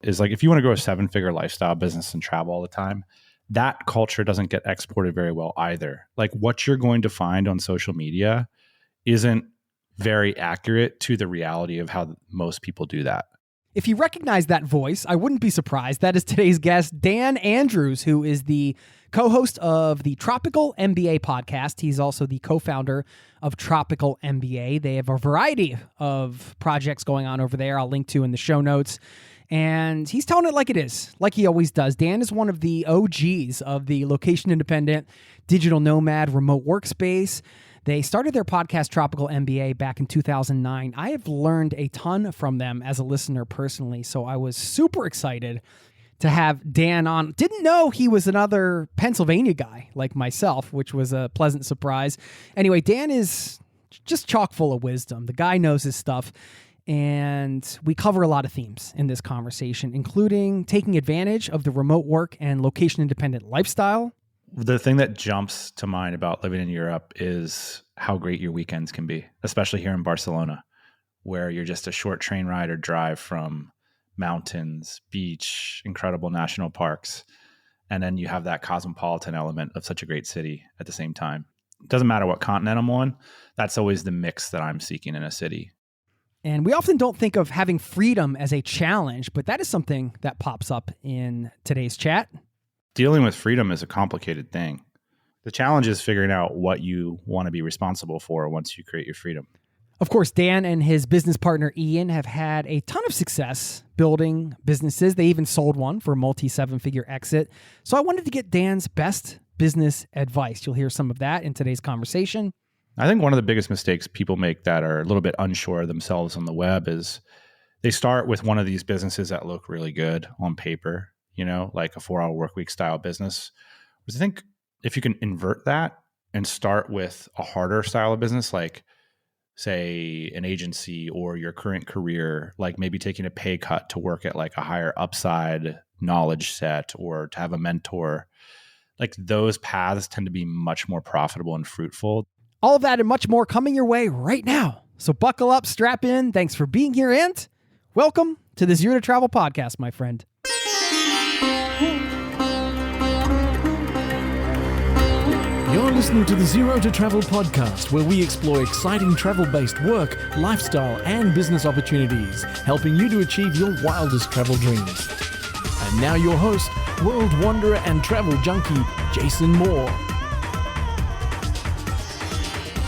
is like, if you want to grow a 7-figure lifestyle business and travel all the time, that culture doesn't get exported very well either. Like what you're going to find on social media isn't very accurate to the reality of how most people do that. If you recognize that voice, I wouldn't be surprised. That is today's guest, Dan Andrews, who is the co-host of the Tropical MBA Podcast. He's also the co-founder of Tropical MBA. They have a variety of projects going on over there. I'll link to in the show notes. And he's telling it like it is, like he always does. Dan is one of the OGs of the location-independent, digital nomad, remote workspace. They started their podcast, Tropical MBA, back in 2009. I have learned a ton from them as a listener personally, so I was super excited to have Dan on. Didn't know he was another Pennsylvania guy like myself, which was a pleasant surprise. Anyway, Dan is just chock full of wisdom. The guy knows his stuff, and we cover a lot of themes in this conversation, including taking advantage of the remote work and location-independent lifestyle. The thing that jumps to mind about living in Europe is how great your weekends can be, especially here in Barcelona, where you're just a short train ride or drive from mountains, beach, incredible national parks. And then you have that cosmopolitan element of such a great city at the same time. It doesn't matter what continent I'm on. That's always the mix that I'm seeking in a city. And we often don't think of having freedom as a challenge, but that is something that pops up in today's chat. Dealing with freedom is a complicated thing. The challenge is figuring out what you want to be responsible for once you create your freedom. Of course, Dan and his business partner, Ian, have had a ton of success building businesses. They even sold one for a multi-7-figure exit. So I wanted to get Dan's best business advice. You'll hear some of that in today's conversation. I think one of the biggest mistakes people make that are a little bit unsure of themselves on the web is they start with one of these businesses that look really good on paper, like a 4-hour work week style business. Because I think if you can invert that and start with a harder style of business, like say an agency or your current career, like maybe taking a pay cut to work at like a higher upside knowledge set or to have a mentor, like those paths tend to be much more profitable and fruitful. All of that and much more coming your way right now. So buckle up, strap in. Thanks for being here and welcome to the Zero to Travel podcast, my friend. You're listening to the Zero to Travel podcast, where we explore exciting travel-based work, lifestyle, and business opportunities, helping you to achieve your wildest travel dreams. And now your host, world wanderer and travel junkie, Jason Moore.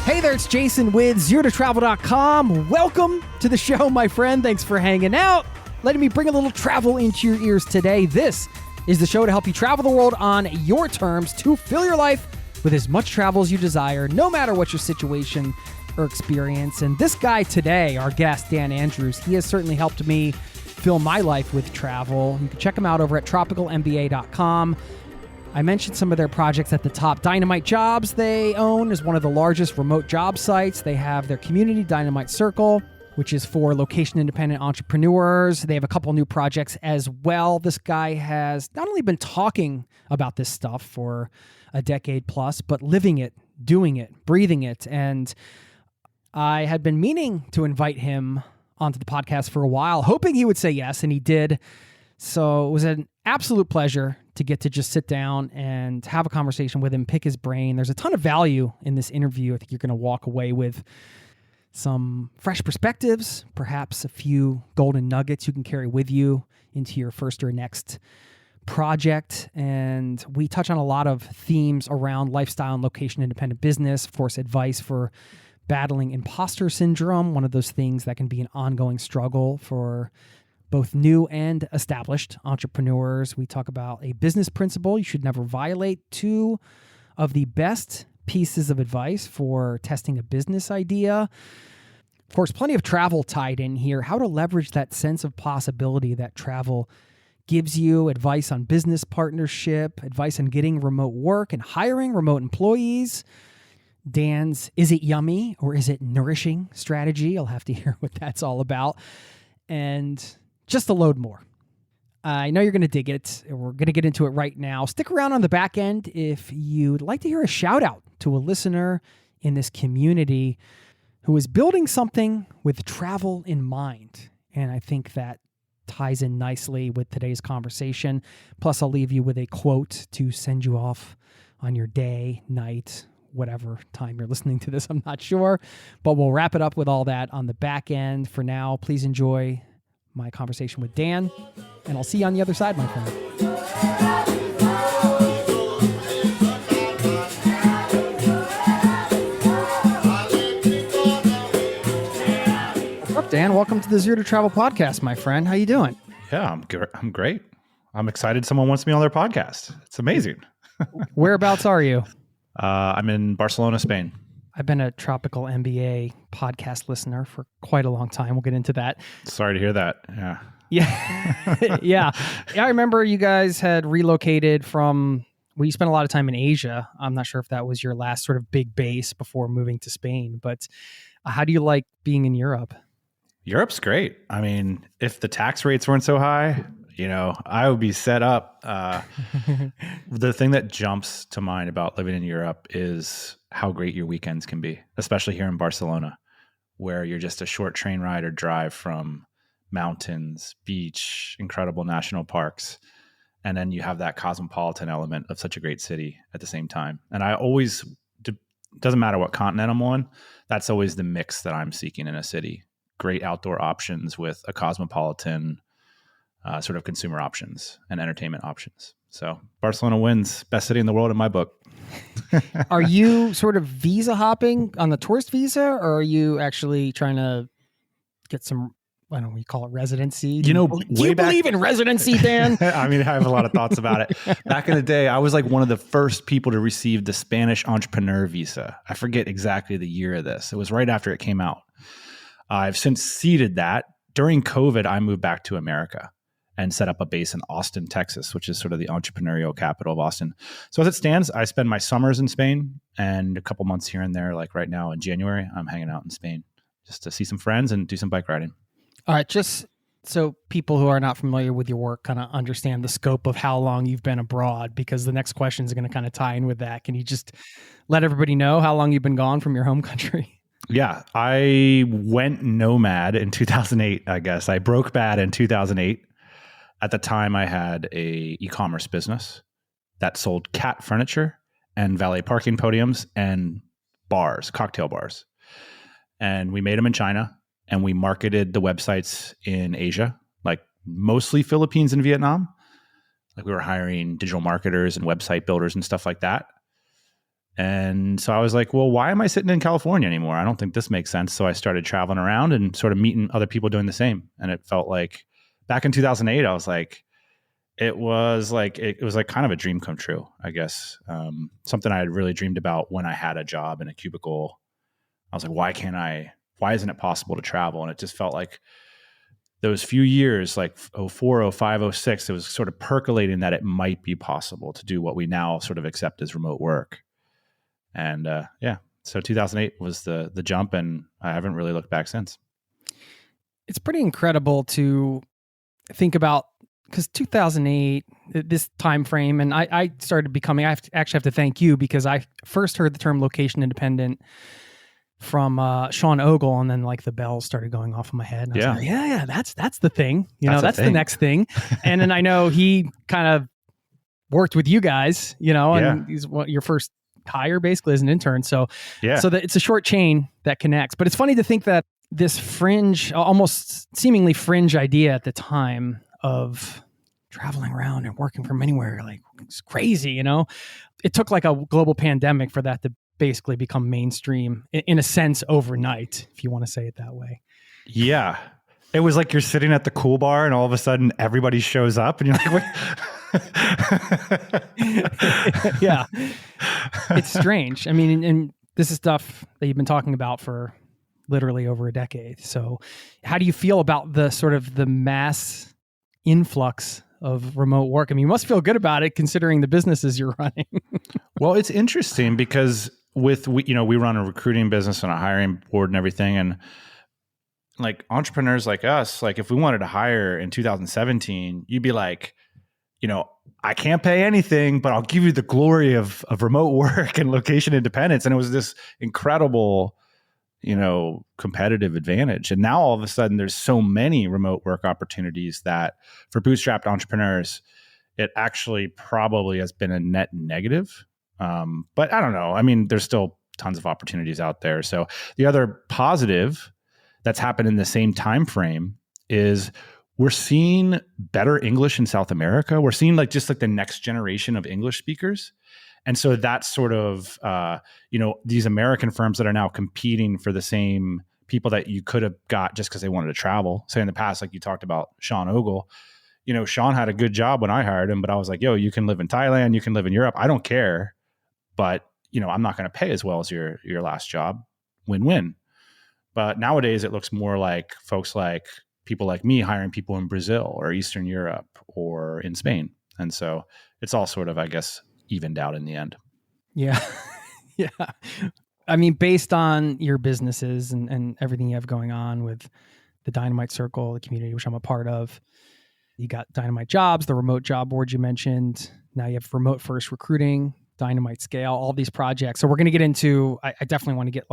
Hey there, it's Jason with ZeroToTravel.com. Welcome to the show, my friend. Thanks for hanging out, letting me bring a little travel into your ears today. This is the show to help you travel the world on your terms to fill your life with as much travel as you desire, no matter what your situation or experience. And this guy today, our guest, Dan Andrews, he has certainly helped me fill my life with travel. You can check him out over at tropicalmba.com. I mentioned some of their projects at the top. Dynamite Jobs they own is one of the largest remote job sites. They have their community, Dynamite Circle, which is for location-independent entrepreneurs. They have a couple new projects as well. This guy has not only been talking about this stuff for a decade plus, but living it, doing it, breathing it. And I had been meaning to invite him onto the podcast for a while, hoping he would say yes, and he did. So it was an absolute pleasure to get to just sit down and have a conversation with him, pick his brain. There's a ton of value in this interview. I think you're going to walk away with some fresh perspectives, perhaps a few golden nuggets you can carry with you into your first or next project. And we touch on a lot of themes around lifestyle and location-independent business, of course, advice for battling imposter syndrome, one of those things that can be an ongoing struggle for both new and established entrepreneurs. We talk about a business principle you should never violate, 2 of the best pieces of advice for testing a business idea. Of course, plenty of travel tied in here, how to leverage that sense of possibility that travel gives you, advice on business partnership, advice on getting remote work and hiring remote employees. Dan's is it yummy or is it nourishing strategy? I'll have to hear what that's all about. And just a load more. I know you're going to dig it. We're going to get into it right now. Stick around on the back end if you'd like to hear a shout out to a listener in this community who is building something with travel in mind. And I think that ties in nicely with today's conversation. Plus, I'll leave you with a quote to send you off on your day, night, whatever time you're listening to this. I'm not sure, but we'll wrap it up with all that on the back end. For now, please enjoy my conversation with Dan, and I'll see you on the other side, my friend. What's up, Dan? Welcome to the Zero to Travel podcast, my friend. How you doing? Yeah, I'm great. I'm excited someone wants me on their podcast. It's amazing. Whereabouts are you? I'm in Barcelona, Spain. I've been a Tropical MBA podcast listener for quite a long time. We'll get into that. Sorry to hear that. Yeah. Yeah. Yeah. I remember you guys had relocated from, well, you spent a lot of time in Asia. I'm not sure if that was your last sort of big base before moving to Spain, but how do you like being in Europe? Europe's great. I mean, if the tax rates weren't so high, I would be set up. The thing that jumps to mind about living in Europe is how great your weekends can be, especially here in Barcelona, where you're just a short train ride or drive from mountains, beach, incredible national parks. And then you have that cosmopolitan element of such a great city at the same time. And I always, doesn't matter what continent I'm on, that's always the mix that I'm seeking in a city. Great outdoor options with a cosmopolitan sort of consumer options and entertainment options. So Barcelona wins. Best city in the world in my book. Are you sort of visa hopping on the tourist visa, or are you actually trying to get some, I don't know what you call it, residency? Do you believe in residency, Dan? I mean, I have a lot of thoughts about it. Back in the day, I was like one of the first people to receive the Spanish entrepreneur visa. I forget exactly the year of this. It was right after it came out. I've since ceded that. During COVID, I moved back to America and set up a base in Austin, Texas, which is sort of the entrepreneurial capital of Austin. So as it stands, I spend my summers in Spain and a couple months here and there. Like right now in January, I'm hanging out in Spain just to see some friends and do some bike riding. All right. Just so people who are not familiar with your work kind of understand the scope of how long you've been abroad, because the next question is going to kind of tie in with that. Can you just let everybody know how long you've been gone from your home country? Yeah, I went nomad in 2008, I guess. I broke bad in 2008. At the time, I had a e-commerce business that sold cat furniture and valet parking podiums and bars, cocktail bars. And we made them in China, and we marketed the websites in Asia, like mostly Philippines and Vietnam. Like we were hiring digital marketers and website builders and stuff like that. And so I was like, well, why am I sitting in California anymore? I don't think this makes sense. So I started traveling around and sort of meeting other people doing the same. And it felt like back in 2008, I was like, it was like kind of a dream come true, I guess. Something I had really dreamed about when I had a job in a cubicle. I was like, why isn't it possible to travel? And it just felt like those few years, like 04, 05, 06, it was sort of percolating that it might be possible to do what we now sort of accept as remote work. And so 2008 was the jump, and I haven't really looked back since. It's pretty incredible to think about, because 2008, this time frame, and I started becoming, I actually have to thank you, because I first heard the term location independent from Sean Ogle, and then like the bells started going off in my head. And I was like, that's the thing. That's the next thing. And then I know he kind of worked with you guys, and he's your first hire basically as an intern. So that it's a short chain that connects. But it's funny to think that this fringe, almost seemingly fringe idea at the time of traveling around and working from anywhere, like it's crazy, It took like a global pandemic for that to basically become mainstream in a sense overnight, if you want to say it that way. Yeah. It was like you're sitting at the cool bar and all of a sudden everybody shows up and you're like, what? Yeah. It's strange. I mean, and this is stuff that you've been talking about for literally over a decade. So how do you feel about the sort of the mass influx of remote work? I mean, you must feel good about it considering the businesses you're running. Well, it's interesting because we run a recruiting business and a hiring board and everything. And like entrepreneurs like us, like if we wanted to hire in 2017, you'd be like, I can't pay anything, but I'll give you the glory of remote work and location independence. And it was this incredible, competitive advantage. And now all of a sudden there's so many remote work opportunities that for bootstrapped entrepreneurs, it actually probably has been a net negative. But I don't know. I mean, there's still tons of opportunities out there. So the other positive that's happened in the same time frame is we're seeing better English in South America. We're seeing just the next generation of English speakers. And so that's sort of, these American firms that are now competing for the same people that you could have got just because they wanted to travel. Say in the past, like you talked about Sean Ogle, Sean had a good job when I hired him, but I was like, yo, you can live in Thailand, you can live in Europe. I don't care. But, I'm not going to pay as well as your last job. Win-win. But nowadays it looks more like folks like people like me hiring people in Brazil or Eastern Europe or in Spain. And so it's all sort of, I guess, evened out in the end. Yeah. Yeah. I mean, based on your businesses and everything you have going on with the Dynamite Circle, the community, which I'm a part of, you got Dynamite Jobs, the remote job board you mentioned. Now you have remote first recruiting, Dynamite Scale, all these projects. So we're going to get into, I definitely want to get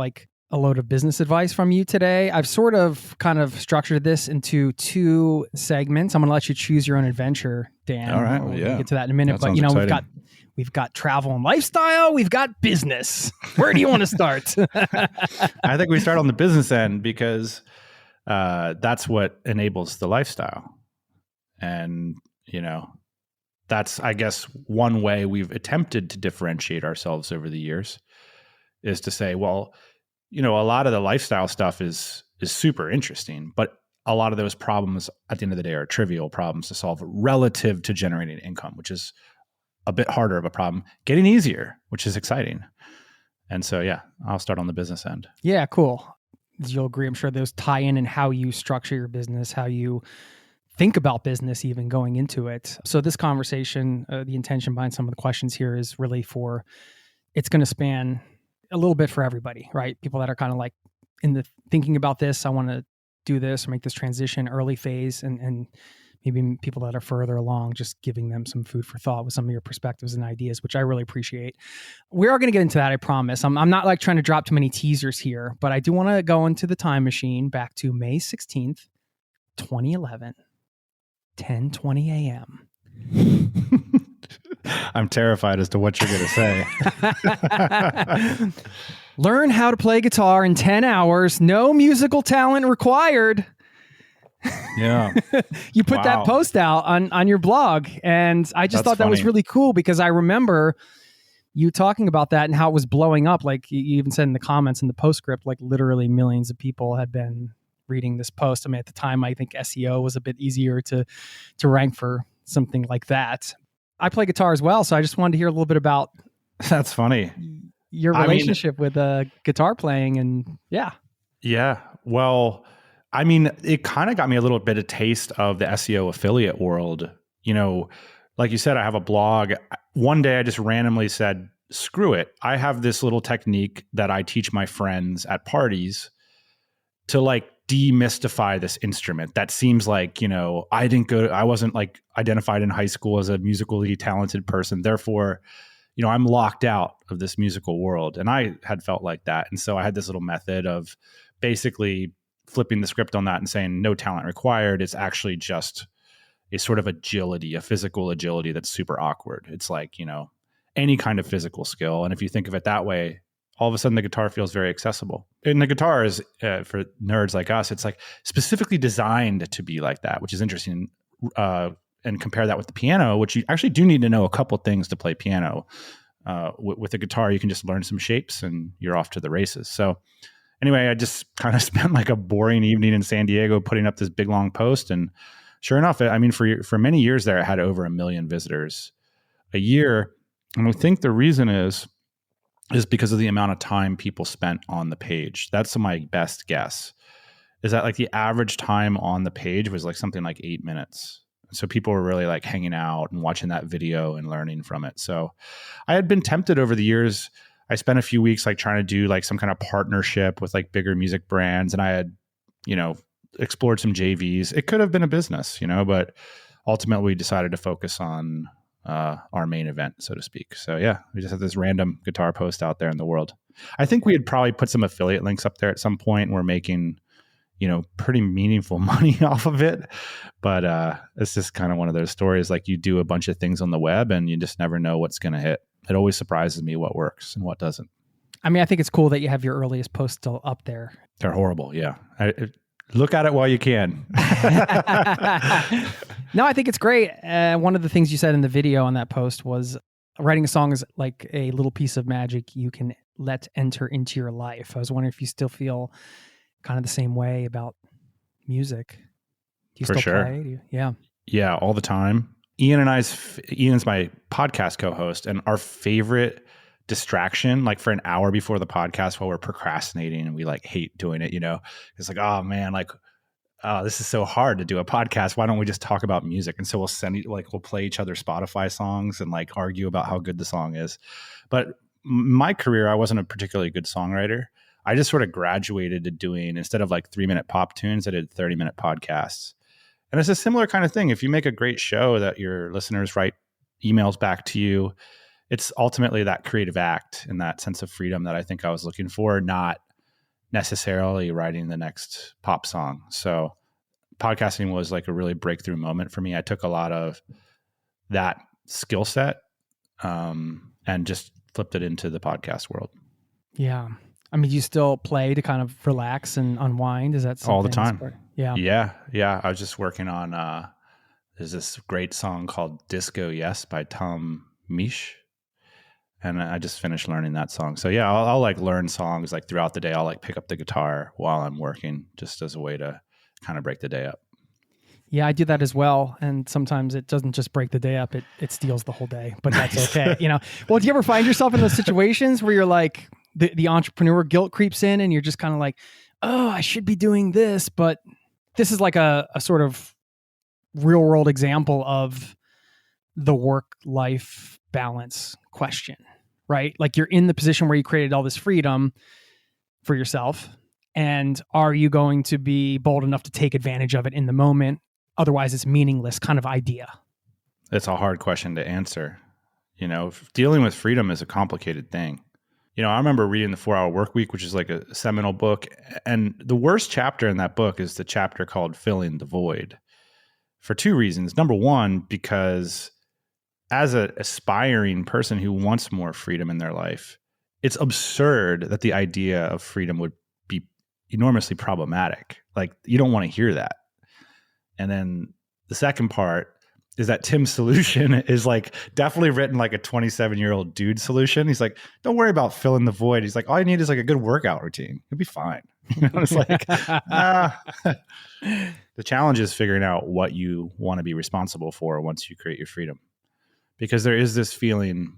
a load of business advice from you today. I've sort of kind of structured this into 2 segments. I'm going to let you choose your own adventure, Dan. All right. We'll yeah. get to that in a minute. That But, exciting. we've got travel and lifestyle. We've got business. Where do you want to start? I think we start on the business end because that's what enables the lifestyle. And, that's, I guess, one way we've attempted to differentiate ourselves over the years is to say, well, a lot of the lifestyle stuff is super interesting, but a lot of those problems at the end of the day are trivial problems to solve relative to generating income, which is a bit harder of a problem, getting easier, which is exciting. And so, yeah, I'll start on the business end. Yeah, cool. As you'll agree, I'm sure those tie in how you structure your business, how you think about business even going into it. So this conversation, the intention behind some of the questions here is really it's going to span a little bit for everybody, right? People that are kind of in the thinking about this, I want to do this or make this transition early phase, and maybe people that are further along, just giving them some food for thought with some of your perspectives and ideas, which I really appreciate. We are going to get into that, I promise. I'm not trying to drop too many teasers here, but I do want to go into the time machine back to May 16th, 2011, 10:20 a.m. I'm terrified as to what you're going to say. Learn how to play guitar in 10 hours. No musical talent required. Yeah. You put that post out on your blog, and I just thought that was really cool because I remember you talking about that and how it was blowing up. Like you even said in the comments in the postscript, literally millions of people had been reading this post. I mean, at the time, I think SEO was a bit easier to rank for something like that. I play guitar as well, so I just wanted to hear a little bit about that's funny your relationship with guitar playing, and yeah. Well, I mean, it kind of got me a little bit of taste of the SEO affiliate world. Like you said, I have a blog. One day I just randomly said, screw it. I have this little technique that I teach my friends at parties to demystify this instrument that seems like, I wasn't identified in high school as a musically talented person. Therefore, I'm locked out of this musical world. And I had felt like that. And so I had this little method of basically flipping the script on that and saying no talent required. It's actually just a sort of agility, a physical agility that's super awkward. It's any kind of physical skill. And if you think of it that way, all of a sudden the guitar feels very accessible. And the guitar is, for nerds like us, it's specifically designed to be like that, which is interesting. And compare that with the piano, which you actually do need to know a couple things to play piano. With the guitar, you can just learn some shapes and you're off to the races. So anyway, I just kind of spent a boring evening in San Diego putting up this big long post. And sure enough, for many years there, it had over 1 million visitors a year. And I think the reason is because of the amount of time people spent on the page. That's my best guess, is that the average time on the page was something like 8 minutes. So people were really hanging out and watching that video and learning from it. So I had been tempted over the years. I spent a few weeks trying to do some kind of partnership with bigger music brands. And I had, explored some JVs. It could have been a business, but ultimately we decided to focus on our main event, so to speak. So yeah, we just have this random guitar post out there in the world. I think we had probably put some affiliate links up there at some point. We're making, pretty meaningful money off of it. But it's just kind of one of those stories, like you do a bunch of things on the web and you just never know what's going to hit. It always surprises me what works and what doesn't. I mean, I think it's cool that you have your earliest post still up there. They're horrible. Yeah. Look at it while you can. No, I think it's great. One of the things you said in the video on that post was writing a song is like a little piece of magic you can let enter into your life. I was wondering if you still feel kind of the same way about music. Do you For still sure. play? Yeah. Yeah, all the time. Ian's my podcast co-host, and our favorite distraction, like for an hour before the podcast while we're procrastinating and we like hate doing it, it's like, oh man, like, oh, this is so hard to do a podcast. Why don't we just talk about music? And so we'll play each other Spotify songs and like argue about how good the song is. But my career, I wasn't a particularly good songwriter. I just sort of graduated to doing, instead of like 3-minute pop tunes, I did 30-minute podcasts. And it's a similar kind of thing. If you make a great show that your listeners write emails back to you, it's ultimately that creative act and that sense of freedom that I think I was looking for, not necessarily writing the next pop song. So podcasting was like a really breakthrough moment for me. I took a lot of that skill set and just flipped it into the podcast world. Yeah. I mean, you still play to kind of relax and unwind? Is that something? All the time. Yeah. Yeah. I was just working on, there's this great song called Disco Yes by Tom Misch. And I just finished learning that song. So yeah, I'll like learn songs like throughout the day. I'll like pick up the guitar while I'm working just as a way to kind of break the day up. Yeah, I do that as well. And sometimes it doesn't just break the day up, it steals the whole day, but that's okay. Well, do you ever find yourself in those situations where you're like, the entrepreneur guilt creeps in and you're just kind of like, oh, I should be doing this, but this is like a sort of real world example of the work-life balance question, right? Like you're in the position where you created all this freedom for yourself. And are you going to be bold enough to take advantage of it in the moment? Otherwise, it's meaningless kind of idea. It's a hard question to answer. Dealing with freedom is a complicated thing. I remember reading The 4-Hour Workweek, which is like a seminal book. And the worst chapter in that book is the chapter called Filling the Void, for two reasons. Number one, because as an aspiring person who wants more freedom in their life, it's absurd that the idea of freedom would be enormously problematic. Like, you don't want to hear that. And then the second part is that Tim's solution is like definitely written like a 27-year-old dude solution. He's like, don't worry about filling the void. He's like, all you need is like a good workout routine. You'll be fine. It's like, the challenge is figuring out what you want to be responsible for once you create your freedom. Because there is this feeling,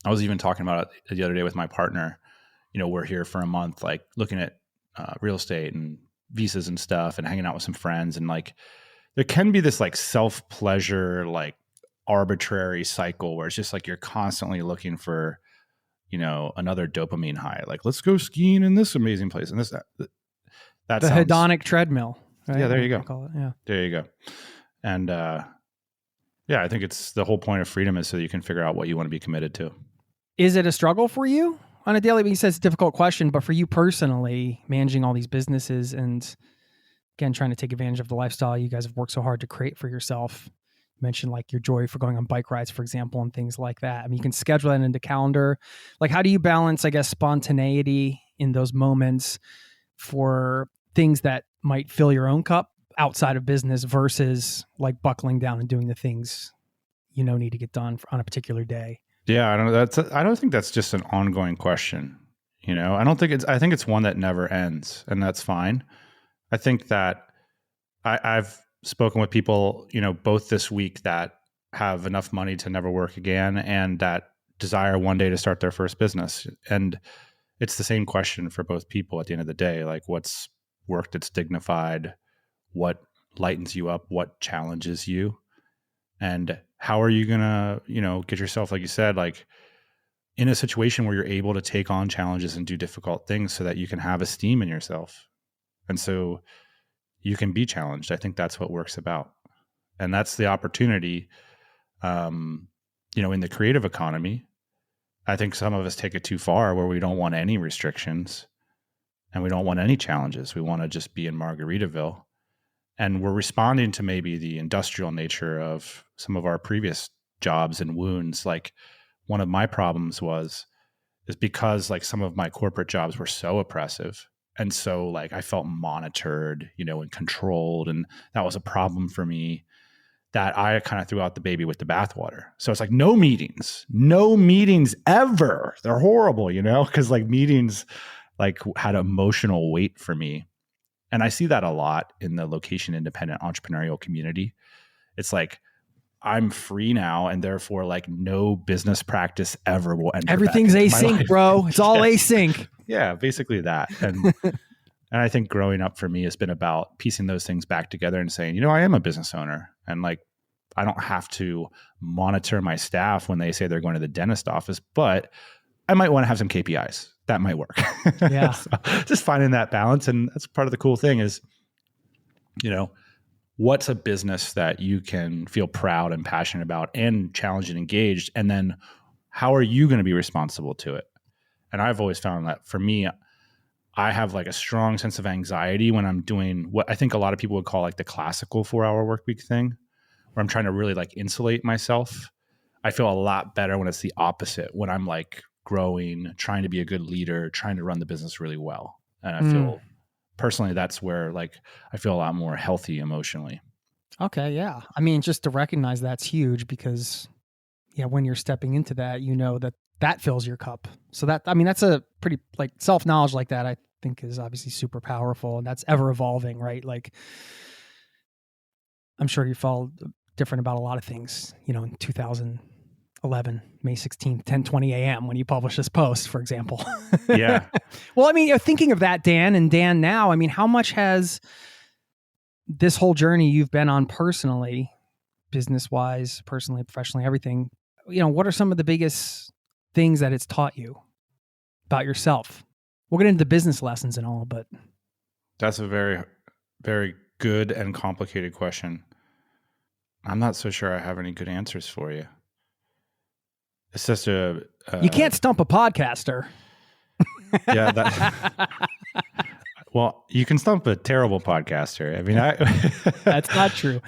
I was even talking about it the other day with my partner. We're here for a month, like looking at real estate and visas and stuff and hanging out with some friends. And like, there can be this like self-pleasure, like arbitrary cycle where it's just like, you're constantly looking for, another dopamine high. Like, let's go skiing in this amazing place. And that the hedonic treadmill. Right? Yeah, there you go. Call it. Yeah. There you go. And, yeah, I think it's the whole point of freedom is so you can figure out what you want to be committed to. Is it a struggle for you on a daily basis? You said it's a difficult question, but for you personally, managing all these businesses and again, trying to take advantage of the lifestyle you guys have worked so hard to create for yourself. You mentioned like your joy for going on bike rides, for example, and things like that. I mean, you can schedule that into calendar. Like, how do you balance, I guess, spontaneity in those moments for things that might fill your own cup outside of business versus like buckling down and doing the things need to get done on a particular day? Yeah, I don't think that's just an ongoing question. I think it's one that never ends, and that's fine. I think that I've spoken with people, both this week that have enough money to never work again and that desire one day to start their first business. And it's the same question for both people at the end of the day. Like, what's work that's dignified? What lightens you up? What challenges you? And how are you going to, get yourself, like you said, like in a situation where you're able to take on challenges and do difficult things so that you can have esteem in yourself. And so you can be challenged. I think that's what work's about. And that's the opportunity In the creative economy, I think some of us take it too far where we don't want any restrictions and we don't want any challenges. We want to just be in Margaritaville. And we're responding to maybe the industrial nature of some of our previous jobs and wounds. Like one of my problems is because like some of my corporate jobs were so oppressive. And so like I felt monitored, and controlled. And that was a problem for me that I kind of threw out the baby with the bathwater. So it's like no meetings ever. They're horrible, because like meetings like had emotional weight for me. And I see that a lot in the location independent entrepreneurial community. It's like, I'm free now, and therefore like no business practice ever will enter. Everything's async, bro. It's all async. Yeah, basically that. And I think growing up for me has been about piecing those things back together and saying, I am a business owner, and like I don't have to monitor my staff when they say they're going to the dentist office, but I might want to have some KPIs. That might work. Yeah. So just finding that balance. And that's part of the cool thing is, what's a business that you can feel proud and passionate about and challenged and engaged? And then how are you going to be responsible to it? And I've always found that for me, I have like a strong sense of anxiety when I'm doing what I think a lot of people would call like the classical 4-hour work week thing, where I'm trying to really like insulate myself. I feel a lot better when it's the opposite, when I'm like growing, trying to be a good leader, trying to run the business really well. And I feel personally, that's where like I feel a lot more healthy emotionally. Okay. Yeah. I mean, just to recognize that's huge because when you're stepping into that, that fills your cup. So that's a pretty like self-knowledge like that, I think is obviously super powerful, and that's ever evolving, right? Like I'm sure you felt different about a lot of things, in 2011, May 16th, 10:20 a.m. when you published this post, for example. Yeah. Well, I mean, thinking of that, Dan now, I mean, how much has this whole journey you've been on personally, business-wise, personally, professionally, everything, what are some of the biggest things that it's taught you about yourself? We'll get into the business lessons and all, but. That's a very, very good and complicated question. I'm not so sure I have any good answers for you. It's just you can't stump a podcaster. Yeah. Well, you can stump a terrible podcaster. I mean, that's not true.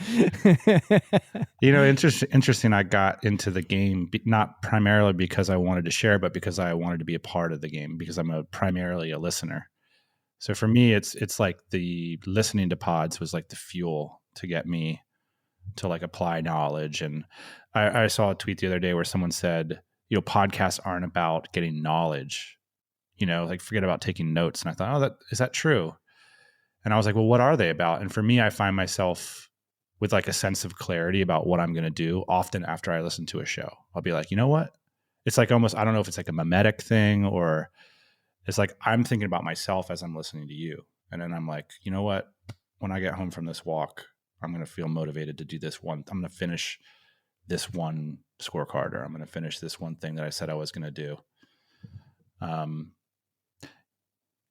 Interesting. I got into the game, not primarily because I wanted to share, but because I wanted to be a part of the game, because I'm primarily a listener. So for me, it's like the listening to pods was like the fuel to get me to like apply knowledge. And I saw a tweet the other day where someone said, podcasts aren't about getting knowledge, like forget about taking notes. And I thought, is that true? And I was like, well, what are they about? And for me, I find myself with like a sense of clarity about what I'm going to do often after I listen to a show. I'll be like, you know what? It's like almost, I don't know if it's like a mimetic thing or it's like I'm thinking about myself as I'm listening to you. And then I'm like, you know what? When I get home from this walk, I'm going to feel motivated to do this one. I'm going to finish this one scorecard, or I'm going to finish this one thing that I said I was going to do.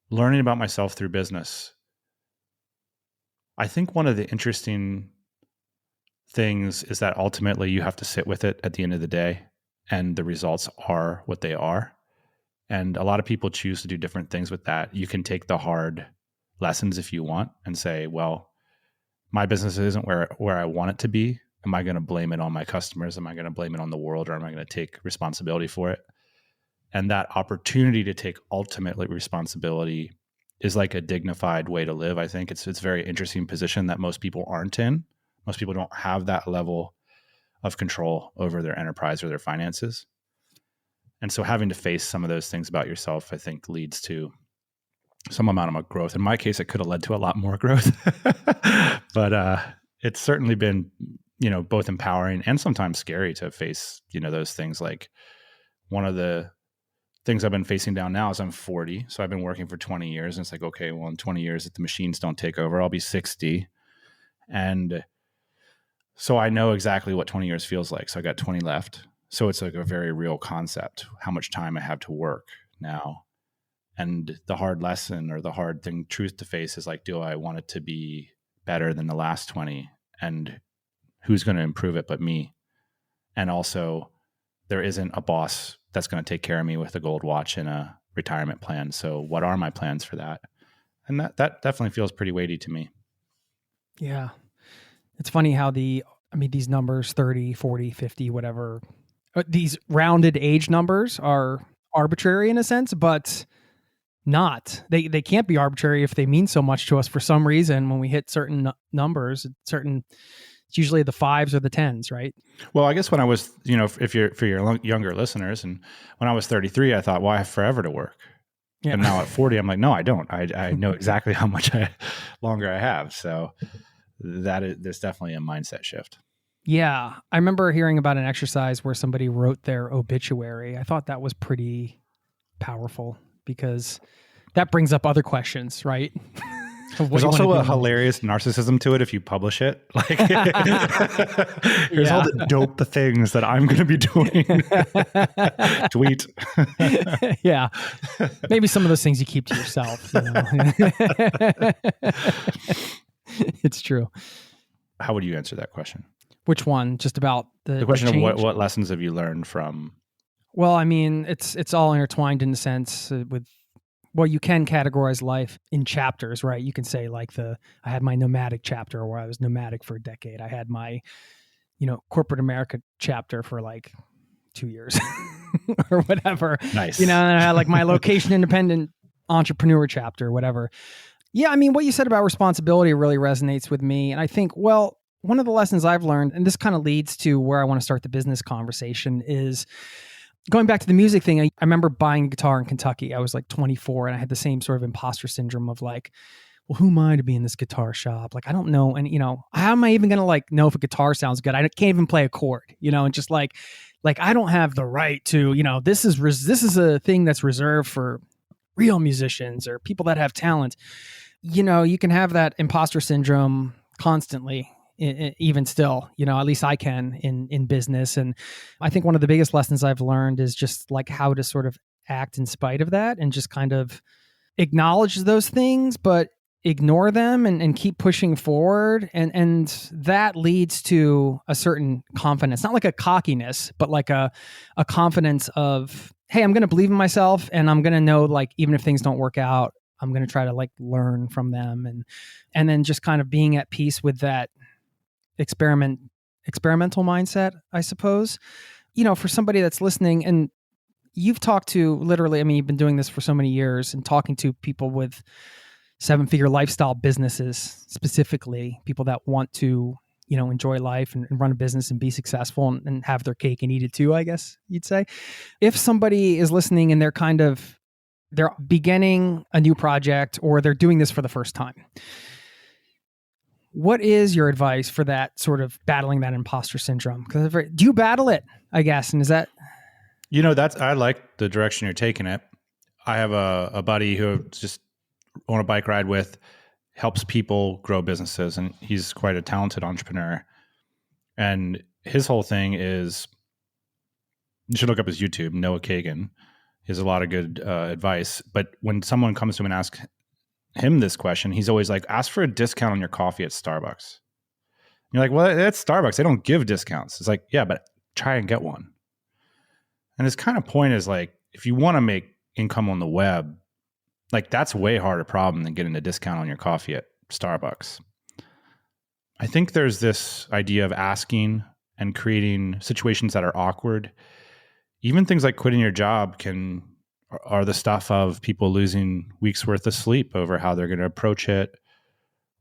Learning about myself through business. I think one of the interesting things is that ultimately you have to sit with it at the end of the day, and the results are what they are. And a lot of people choose to do different things with that. You can take the hard lessons if you want and say, well, my business isn't where I want it to be. Am I going to blame it on my customers? Am I going to blame it on the world? Or am I going to take responsibility for it? And that opportunity to take ultimate responsibility is like a dignified way to live. I think it's a very interesting position that most people aren't in. Most people don't have that level of control over their enterprise or their finances. And so having to face some of those things about yourself, I think, leads to some amount of growth. In my case, it could have led to a lot more growth, but it's certainly been, both empowering and sometimes scary to face, those things. Like one of the things I've been facing down now is I'm 40. So I've been working for 20 years. And it's like, okay, well, in 20 years, if the machines don't take over, I'll be 60. And so I know exactly what 20 years feels like. So I got 20 left. So it's like a very real concept, how much time I have to work now. And the hard lesson or the hard thing, truth to face is like, do I want it to be better than the last 20? And who's going to improve it but me? And also there isn't a boss that's going to take care of me with a gold watch and a retirement plan. So what are my plans for that? And that definitely feels pretty weighty to me. Yeah. It's funny how these numbers, 30, 40, 50, whatever, these rounded age numbers are arbitrary in a sense, but not. They can't be arbitrary if they mean so much to us for some reason. When we hit certain numbers, it's usually the 5s or the 10s, right? Well, I guess when I was, if you're for your younger listeners, and when I was 33, I thought, well, I have forever to work. Yeah. And now at 40, I'm like, no, I don't. I know exactly how much longer I have. So there's definitely a mindset shift. Yeah. I remember hearing about an exercise where somebody wrote their obituary. I thought that was pretty powerful because that brings up other questions, right? There's also a hilarious narcissism to it if you publish it. Like, here's all the dope things that I'm going to be doing. Tweet. Yeah. Maybe some of those things you keep to yourself. It's true. How would you answer that question? Which one? Just about the question of what lessons have you learned from? Well, I mean, it's all intertwined in a sense with. Well, you can categorize life in chapters, right? You can say like I had my nomadic chapter where I was nomadic for a decade. I had my, corporate America chapter for like 2 years or whatever. Nice. And I had like my location independent entrepreneur chapter, whatever. Yeah. I mean, what you said about responsibility really resonates with me. And I think, well, one of the lessons I've learned, and this kind of leads to where I want to start the business conversation, is going back to the music thing. I remember buying a guitar in Kentucky. I was like 24 and I had the same sort of imposter syndrome of like, well, who am I to be in this guitar shop? Like, I don't know. And, how am I even going to like know if a guitar sounds good? I can't even play a chord, and just like I don't have the right to, this is a thing that's reserved for real musicians or people that have talent. You can have that imposter syndrome constantly. Even still, at least I can in business. And I think one of the biggest lessons I've learned is just like how to sort of act in spite of that and just kind of acknowledge those things, but ignore them and keep pushing forward. And that leads to a certain confidence, not like a cockiness, but like a confidence of, hey, I'm going to believe in myself and I'm going to know, like, even if things don't work out, I'm going to try to like learn from them. And then just kind of being at peace with that experimental mindset, I suppose. For somebody that's listening, and you've talked to literally, I mean, you've been doing this for so many years and talking to people with 7-figure lifestyle businesses, specifically people that want to, enjoy life and run a business and be successful and have their cake and eat it too, I guess you'd say. If somebody is listening and they're beginning a new project or they're doing this for the first time, what is your advice for that sort of battling that imposter syndrome? Because do you battle it, I guess? And is that... I like the direction you're taking it. I have a buddy who just on a bike ride with, helps people grow businesses. And he's quite a talented entrepreneur. And his whole thing is, you should look up his YouTube, Noah Kagan. He has a lot of good advice. But when someone comes to him and asks him this question, he's always like, ask for a discount on your coffee at Starbucks. And you're like, well, that's Starbucks. They don't give discounts. It's like, yeah, but try and get one. And his kind of point is like, if you want to make income on the web, like that's way harder problem than getting a discount on your coffee at Starbucks. I think there's this idea of asking and creating situations that are awkward. Even things like quitting your job are the stuff of people losing weeks worth of sleep over how they're going to approach it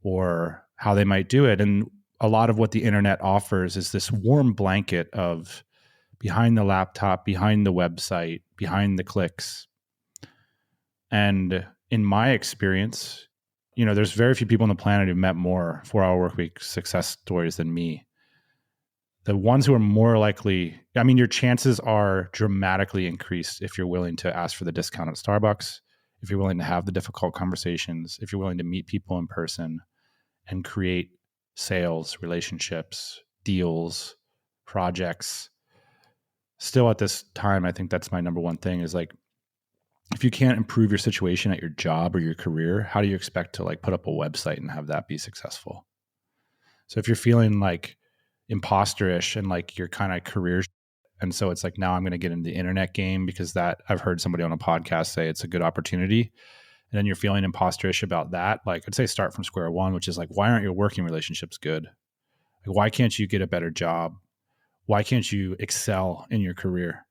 or how they might do it. And a lot of what the internet offers is this warm blanket of behind the laptop, behind the website, behind the clicks. And in my experience, there's very few people on the planet who've met more 4-hour workweek success stories than me. The ones who are more likely, your chances are dramatically increased if you're willing to ask for the discount at Starbucks, if you're willing to have the difficult conversations, if you're willing to meet people in person and create sales, relationships, deals, projects. Still at this time, I think that's my number one thing is like, if you can't improve your situation at your job or your career, how do you expect to like put up a website and have that be successful? So if you're feeling like, imposterish and like your kind of career. And so it's like, now I'm going to get into the internet game because that I've heard somebody on a podcast say it's a good opportunity. And then you're feeling imposterish about that. Like I'd say start from square one, which is like, why aren't your working relationships good? Like, why can't you get a better job? Why can't you excel in your career?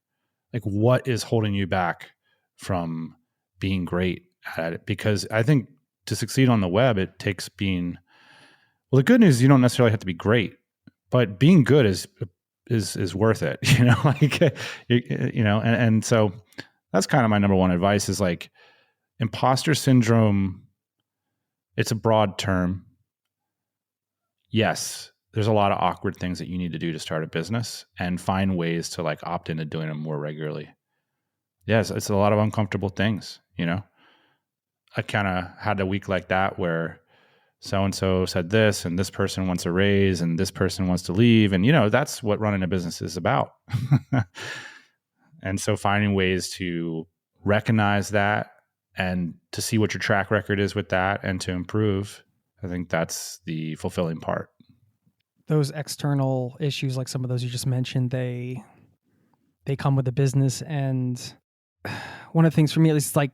Like, what is holding you back from being great at it? Because I think to succeed on the web, it takes being, well, the good news is you don't necessarily have to be great, but being good is worth it, like, and so that's kind of my number one advice is like imposter syndrome. It's a broad term. Yes, there's a lot of awkward things that you need to do to start a business and find ways to like opt into doing them more regularly. Yes, it's a lot of uncomfortable things, I kind of had a week like that where so-and-so said this and this person wants a raise and this person wants to leave. And, that's what running a business is about. And so finding ways to recognize that and to see what your track record is with that and to improve, I think that's the fulfilling part. Those external issues, like some of those you just mentioned, they come with the business. And one of the things for me, at least, is like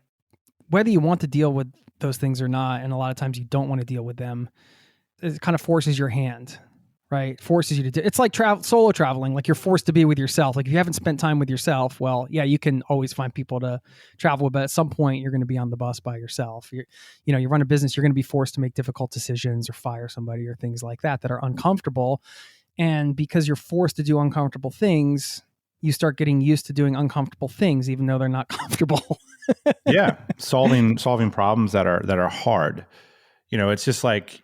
whether you want to deal with those things or not, and a lot of times you don't want to deal with them, it kind of forces your hand, right? Forces you to do. It's like solo traveling. Like you're forced to be with yourself. Like if you haven't spent time with yourself, well, yeah, you can always find people to travel with, but at some point you're going to be on the bus by yourself. You run a business, you're going to be forced to make difficult decisions or fire somebody or things like that are uncomfortable. And because you're forced to do uncomfortable things, you start getting used to doing uncomfortable things, even though they're not comfortable. Yeah. Solving problems that are hard. It's just like,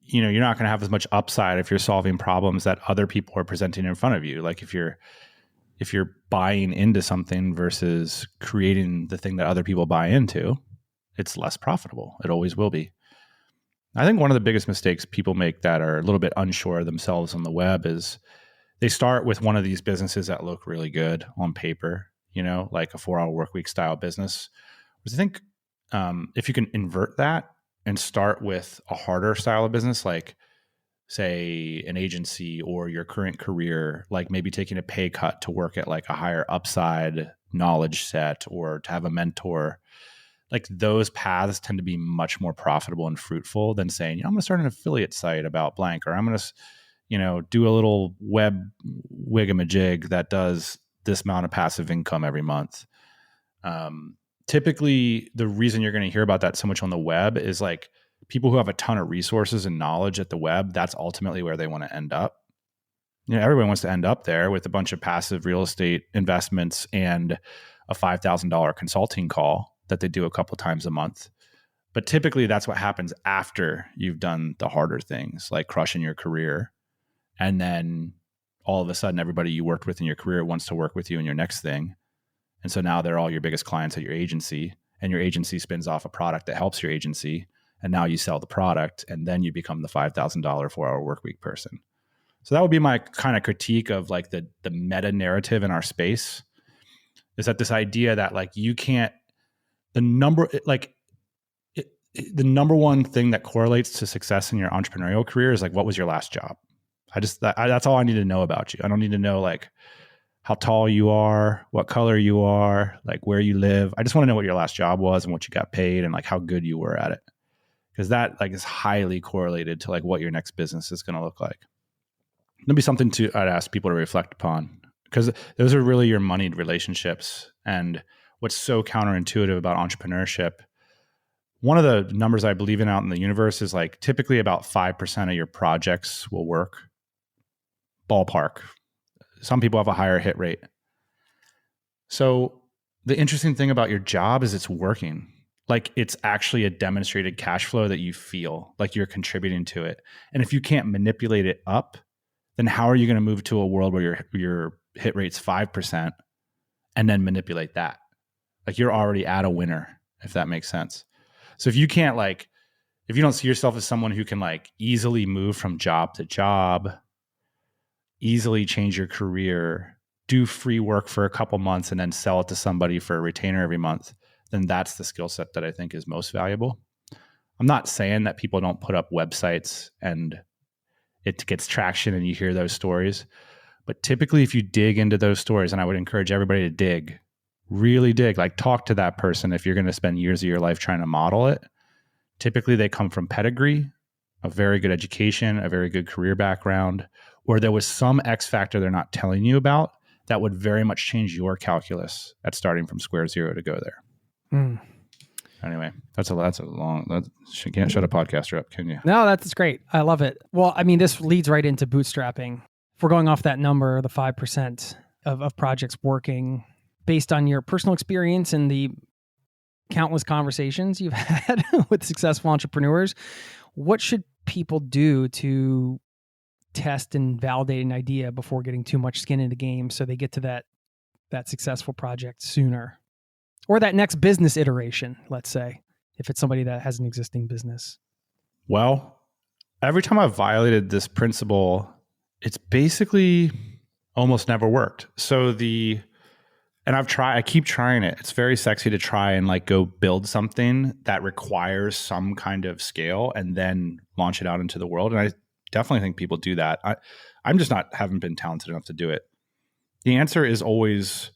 you're not going to have as much upside if you're solving problems that other people are presenting in front of you. Like if you're buying into something versus creating the thing that other people buy into, it's less profitable. It always will be. I think one of the biggest mistakes people make that are a little bit unsure of themselves on the web is they start with one of these businesses that look really good on paper, like a 4-hour work week style business. I think if you can invert that and start with a harder style of business, like say an agency or your current career, like maybe taking a pay cut to work at like a higher upside knowledge set or to have a mentor, like those paths tend to be much more profitable and fruitful than saying, I'm going to start an affiliate site about blank, or I'm going to, do a little web wigamajig that does this amount of passive income every month. Typically, the reason you're going to hear about that so much on the web is like people who have a ton of resources and knowledge at the web, that's ultimately where they want to end up. Everyone wants to end up there with a bunch of passive real estate investments and a $5,000 consulting call that they do a couple times a month. But typically that's what happens after you've done the harder things, like crushing your career. And then all of a sudden, everybody you worked with in your career wants to work with you in your next thing. And so now they're all your biggest clients at your agency, and your agency spins off a product that helps your agency. And now you sell the product, and then you become the $5,000 4-hour work week person. So that would be my kind of critique of like the meta narrative in our space, is that this idea that like you can't, the number one thing that correlates to success in your entrepreneurial career is like, what was your last job? That's all I need to know about you. I don't need to know like how tall you are, what color you are, like where you live. I just want to know what your last job was and what you got paid and like how good you were at it. Because that like is highly correlated to like what your next business is going to look like. That'd be something I'd ask people to reflect upon, because those are really your moneyed relationships. And what's so counterintuitive about entrepreneurship, one of the numbers I believe in out in the universe is like typically about 5% of your projects will work. Ballpark. Some people have a higher hit rate. So the interesting thing about your job is it's working. Like it's actually a demonstrated cash flow that you feel like you're contributing to it. And if you can't manipulate it up, then how are you going to move to a world where your hit rate's 5% and then manipulate that? Like you're already at a winner, if that makes sense. So if you can't if you don't see yourself as someone who can like easily move from job to job, easily change your career, do free work for a couple months and then sell it to somebody for a retainer every month, then that's the skill set that I think is most valuable. I'm not saying that people don't put up websites and it gets traction and you hear those stories. But typically, if you dig into those stories, and I would encourage everybody to dig, really dig, like talk to that person if you're going to spend years of your life trying to model it. Typically, they come from pedigree, a very good education, a very good career background, or there was some X factor they're not telling you about that would very much change your calculus at starting from square zero to go there. Mm. Anyway, that's a long, you can't shut a podcaster up, can you? No, that's great. I love it. Well, I mean, this leads right into bootstrapping. If we're going off that number, the 5% of projects working based on your personal experience and the countless conversations you've had with successful entrepreneurs, what should people do to test and validate an idea before getting too much skin in the game so they get to that successful project sooner? Or that next business iteration, let's say, if it's somebody that has an existing business. Well, every time I've violated this principle, it's basically almost never worked. So I keep trying it. It's very sexy to try and like go build something that requires some kind of scale and then launch it out into the world. And I definitely think people do that. I'm just haven't been talented enough to do it. The answer is always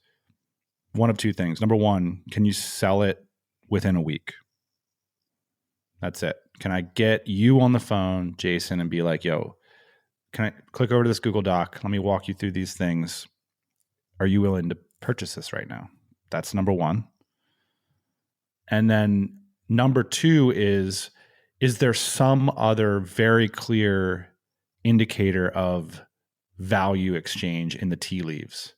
one of two things. Number one, can you sell it within a week? That's it. Can I get you on the phone, Jason, and be like, yo, can I click over to this Google Doc? Let me walk you through these things. Are you willing to purchase this right now? That's number one. And then number two is there some other very clear indicator of value exchange in the tea leaves?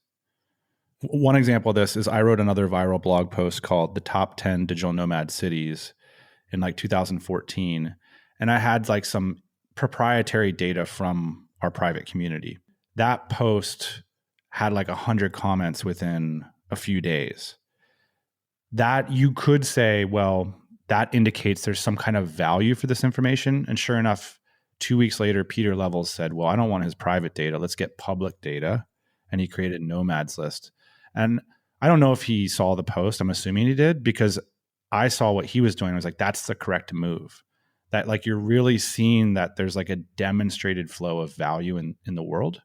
One example of this is I wrote another viral blog post called The Top 10 Digital Nomad Cities in like 2014. And I had like some proprietary data from our private community. That post had like 100 comments within a few days. That you could say, well, that indicates there's some kind of value for this information. And sure enough, 2 weeks later, Peter Levels said, well, I don't want his private data. Let's get public data. And he created Nomad's List. And I don't know if he saw the post. I'm assuming he did, because I saw what he was doing. I was like, that's the correct move. That like you're really seeing that there's like a demonstrated flow of value in the world.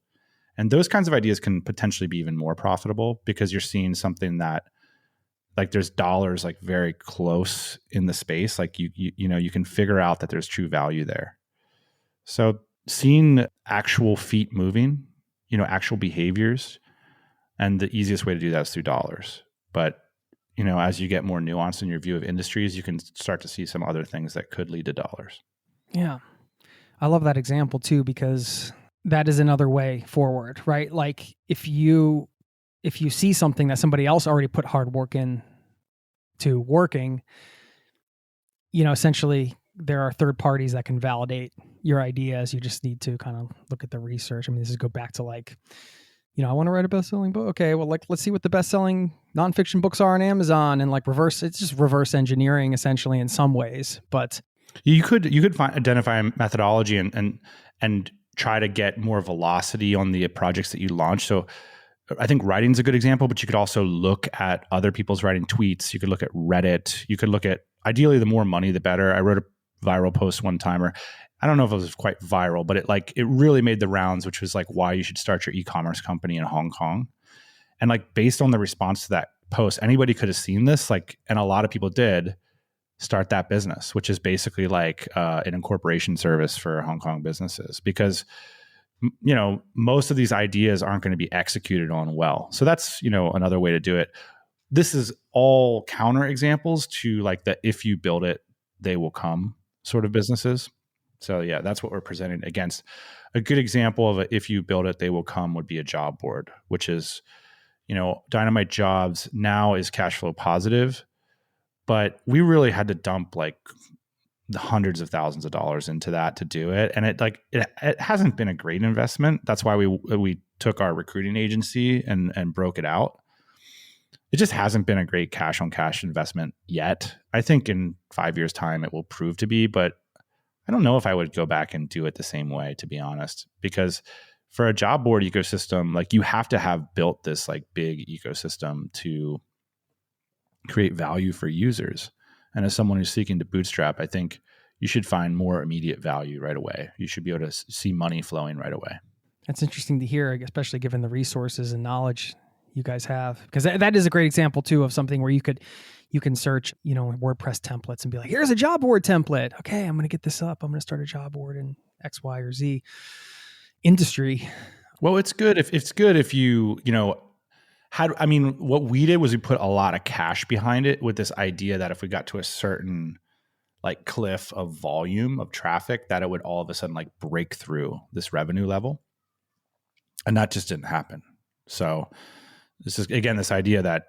And those kinds of ideas can potentially be even more profitable because you're seeing something that like there's dollars like very close in the space. Like you know, you can figure out that there's true value there. So seeing actual feet moving, you know, actual behaviors, and the easiest way to do that is through dollars. But, you know, as you get more nuanced in your view of industries, you can start to see some other things that could lead to dollars. Yeah. I love that example too, because that is another way forward, right? Like if you see something that somebody else already put hard work in to working, you know, essentially there are third parties that can validate your ideas. You just need to kind of look at the research. I mean, this is go back to like, you know, I want to write a best-selling book. Okay, well, like, let's see what the best-selling nonfiction books are on Amazon, and like it's just reverse engineering essentially in some ways. But you could identify a methodology and try to get more velocity on the projects that you launch. So I think writing's a good example, but you could also look at other people's writing tweets. You could look at Reddit. You could look at, ideally, the more money, the better. I wrote a viral post one time, or I don't know if it was quite viral, but it really made the rounds, which was like why you should start your e-commerce company in Hong Kong. And like based on the response to that post, anybody could have seen this, like, and a lot of people did start that business, which is basically like an incorporation service for Hong Kong businesses, because you know, most of these ideas aren't going to be executed on well. So that's, you know, another way to do it. This is all counter examples to like the if you build it, they will come sort of businesses. So yeah, that's what we're presenting against. A good example of a, if you build it, they will come would be a job board, which is, you know, Dynamite Jobs now is cash flow positive, but we really had to dump like the hundreds of thousands of dollars into that to do it. And it hasn't been a great investment. That's why we took our recruiting agency and broke it out. It just hasn't been a great cash on cash investment yet. I think in 5 years' time it will prove to be, but I don't know if I would go back and do it the same way, to be honest, because for a job board ecosystem, like you have to have built this like big ecosystem to create value for users. And as someone who's seeking to bootstrap, I think you should find more immediate value right away. You should be able to see money flowing right away. That's interesting to hear, especially given the resources and knowledge you guys have, because that is a great example too of something where you can search, WordPress templates and be like, here's a job board template. Okay, I'm going to get this up. I'm going to start a job board in X, Y, or Z industry. Well, it's good if you what we did was we put a lot of cash behind it with this idea that if we got to a certain like cliff of volume of traffic, that it would all of a sudden like break through this revenue level. And that just didn't happen. So this is, again, this idea that,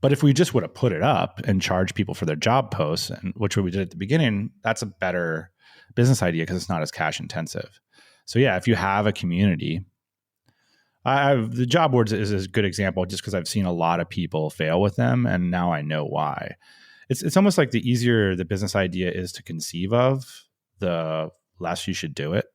but if we just would have put it up and charged people for their job posts, and which we did at the beginning, that's a better business idea because it's not as cash intensive. So yeah, if you have a community, the job boards is a good example just because I've seen a lot of people fail with them, and now I know why. It's almost like the easier the business idea is to conceive of, the less you should do it.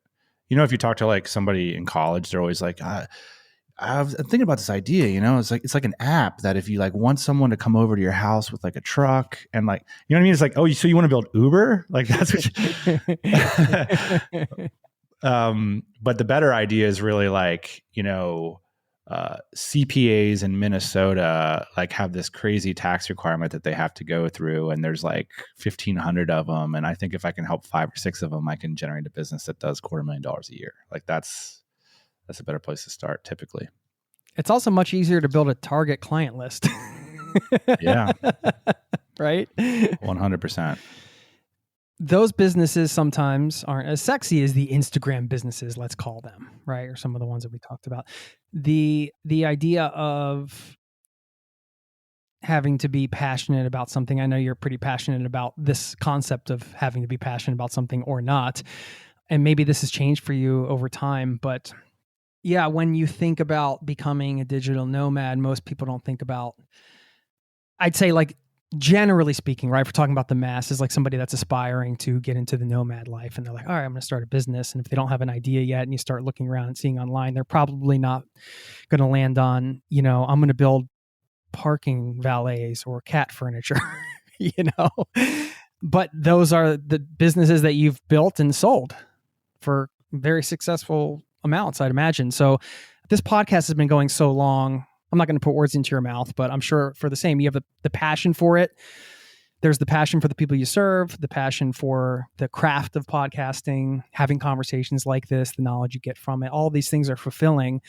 If you talk to like somebody in college, they're always like, I'm thinking about this idea, it's like an app that if you like want someone to come over to your house with like a truck and like, you know what I mean? It's like, oh, so you want to build Uber? Like that's what but the better idea is really like, CPAs in Minnesota like have this crazy tax requirement that they have to go through, and there's like 1,500 of them. And I think if I can help 5 or 6 of them, I can generate a business that does $250,000 a year. Like that's a better place to start typically. It's also much easier to build a target client list. Yeah. Right? 100%. Those businesses sometimes aren't as sexy as the Instagram businesses, let's call them, right? Or some of the ones that we talked about. The idea of having to be passionate about something. I know you're pretty passionate about this concept of having to be passionate about something or not. And maybe this has changed for you over time, but yeah, when you think about becoming a digital nomad, most people don't think about, I'd say like, generally speaking, right? If we're talking about the masses, like somebody that's aspiring to get into the nomad life and they're like, all right, I'm going to start a business. And if they don't have an idea yet and you start looking around and seeing online, they're probably not going to land on, I'm going to build parking valets or cat furniture, but those are the businesses that you've built and sold for very successful amounts, I'd imagine. So this podcast has been going so long. I'm not going to put words into your mouth, but I'm sure for the same, you have the passion for it. There's the passion for the people you serve, the passion for the craft of podcasting, having conversations like this, the knowledge you get from it. All these things are fulfilling.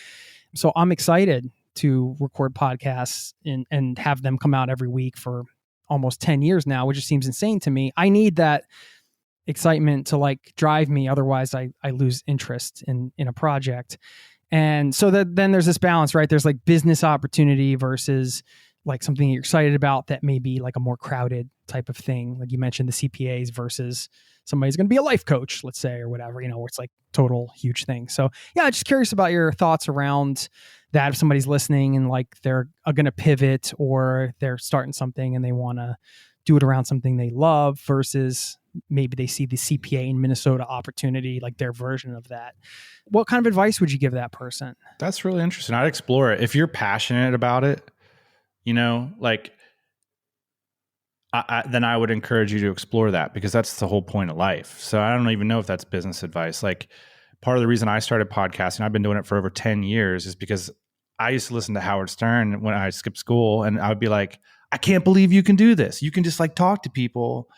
So I'm excited to record podcasts and have them come out every week for almost 10 years now, which just seems insane to me. I need that excitement to like drive me. Otherwise I lose interest in a project. And so then there's this balance, right? There's like business opportunity versus like something you're excited about that may be like a more crowded type of thing. Like you mentioned the CPAs versus somebody's going to be a life coach, let's say, or whatever, where it's like total huge thing. So yeah, just curious about your thoughts around that. If somebody's listening and like they're going to pivot or they're starting something and they want to do it around something they love versus maybe they see the CPA in Minnesota opportunity, like their version of that. What kind of advice would you give that person? That's really interesting. I'd explore it. If you're passionate about it, then I would encourage you to explore that because that's the whole point of life. So I don't even know if that's business advice. Like part of the reason I started podcasting, I've been doing it for over 10 years is because I used to listen to Howard Stern when I skipped school and I would be like, I can't believe you can do this. You can just like talk to people.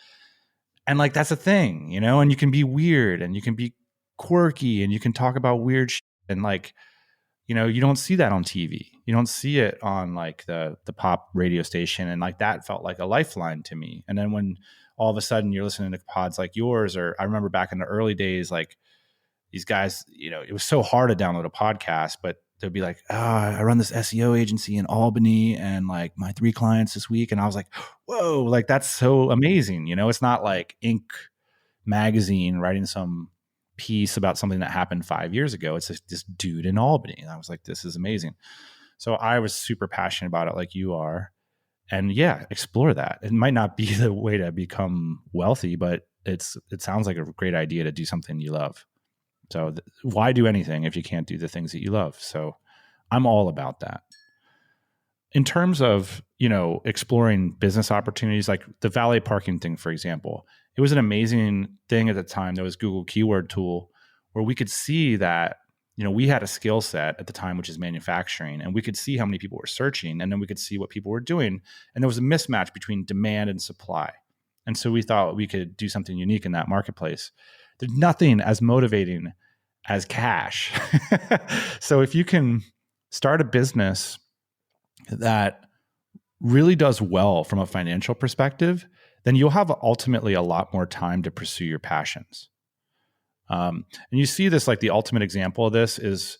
And like, that's a thing, and you can be weird and you can be quirky and you can talk about weird shit. And like, you don't see that on TV. You don't see it on like the pop radio station. And like, that felt like a lifeline to me. And then when all of a sudden you're listening to pods like yours, or I remember back in the early days, like these guys, it was so hard to download a podcast, but they'd be like, I run this SEO agency in Albany and like my 3 clients this week. And I was like, whoa, like that's so amazing. It's not like Inc. magazine writing some piece about something that happened 5 years ago. It's just this dude in Albany. And I was like, this is amazing. So I was super passionate about it like you are. And yeah, explore that. It might not be the way to become wealthy, but it sounds like a great idea to do something you love. So why do anything if you can't do the things that you love? So I'm all about that. In terms of, exploring business opportunities, like the valet parking thing, for example, it was an amazing thing at the time. There was Google keyword tool where we could see that, we had a skill set at the time, which is manufacturing, and we could see how many people were searching, and then we could see what people were doing. And there was a mismatch between demand and supply. And so we thought we could do something unique in that marketplace. There's nothing as motivating as cash. So if you can start a business that really does well from a financial perspective, then you'll have ultimately a lot more time to pursue your passions. And you see this, like the ultimate example of this is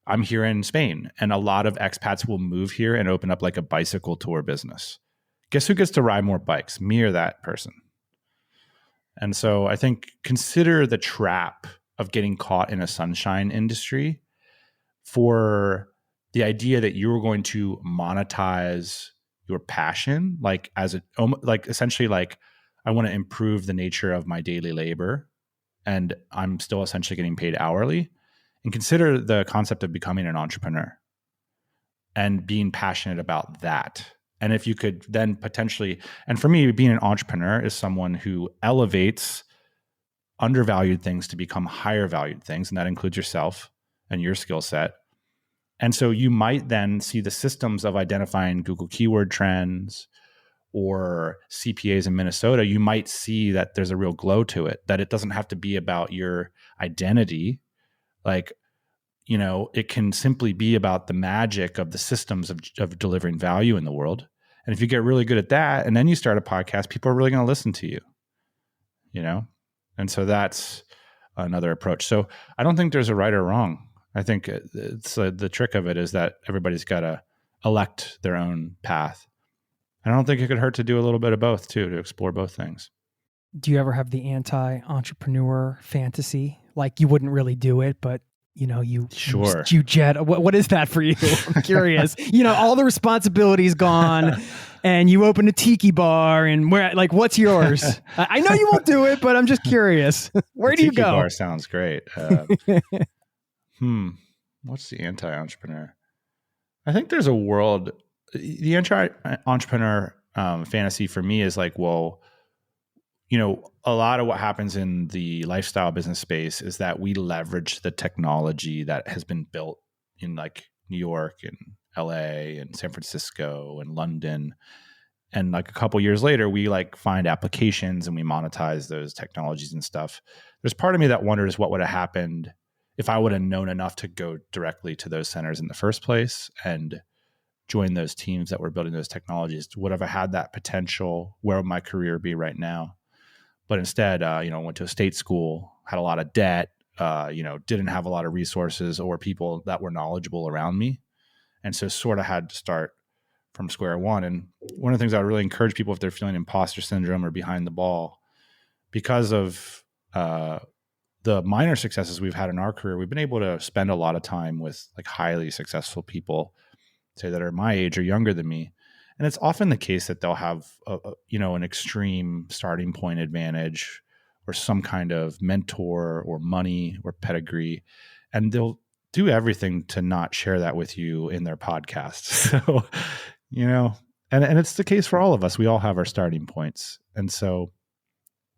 I'm here in Spain, and a lot of expats will move here and open up like a bicycle tour business. Guess who gets to ride more bikes? Me or that person? And so I think consider the trap of getting caught in a sunshine industry for the idea that you're going to monetize your passion, like essentially like I want to improve the nature of my daily labor, and I'm still essentially getting paid hourly. And consider the concept of becoming an entrepreneur and being passionate about that. And if you could then potentially, and for me, being an entrepreneur is someone who elevates undervalued things to become higher valued things. And that includes yourself and your skill set. And so you might then see the systems of identifying Google keyword trends or CPAs in Minnesota. You might see that there's a real glow to it, that it doesn't have to be about your identity. Like, it can simply be about the magic of the systems of delivering value in the world. And if you get really good at that, and then you start a podcast, people are really going to listen to you, And so that's another approach. So I don't think there's a right or wrong. I think it's the trick of it is that everybody's got to elect their own path. I don't think it could hurt to do a little bit of both too, to explore both things. Do you ever have the anti-entrepreneur fantasy? Like you wouldn't really do it, but you jet. What is that for you? I'm curious. All the responsibilities gone, and you open a tiki bar, and what's yours? I know you won't do it, but I'm just curious. Where do you go? Tiki bar sounds great. What's the anti-entrepreneur? I think there's a world. The anti-entrepreneur fantasy for me is like, well, a lot of what happens in the lifestyle business space is that we leverage the technology that has been built in like New York and LA and San Francisco and London. And like a couple years later, we like find applications and we monetize those technologies and stuff. There's part of me that wonders what would have happened if I would have known enough to go directly to those centers in the first place and join those teams that were building those technologies. Would have I had that potential? Where would my career be right now? But instead, went to a state school, had a lot of debt, didn't have a lot of resources or people that were knowledgeable around me. And so sort of had to start from square one. And one of the things I would really encourage people if they're feeling imposter syndrome or behind the ball, because of the minor successes we've had in our career, we've been able to spend a lot of time with like highly successful people, say that are my age or younger than me. And it's often the case that they'll have, an extreme starting point advantage or some kind of mentor or money or pedigree. And they'll do everything to not share that with you in their podcast. So, and it's the case for all of us. We all have our starting points. And so,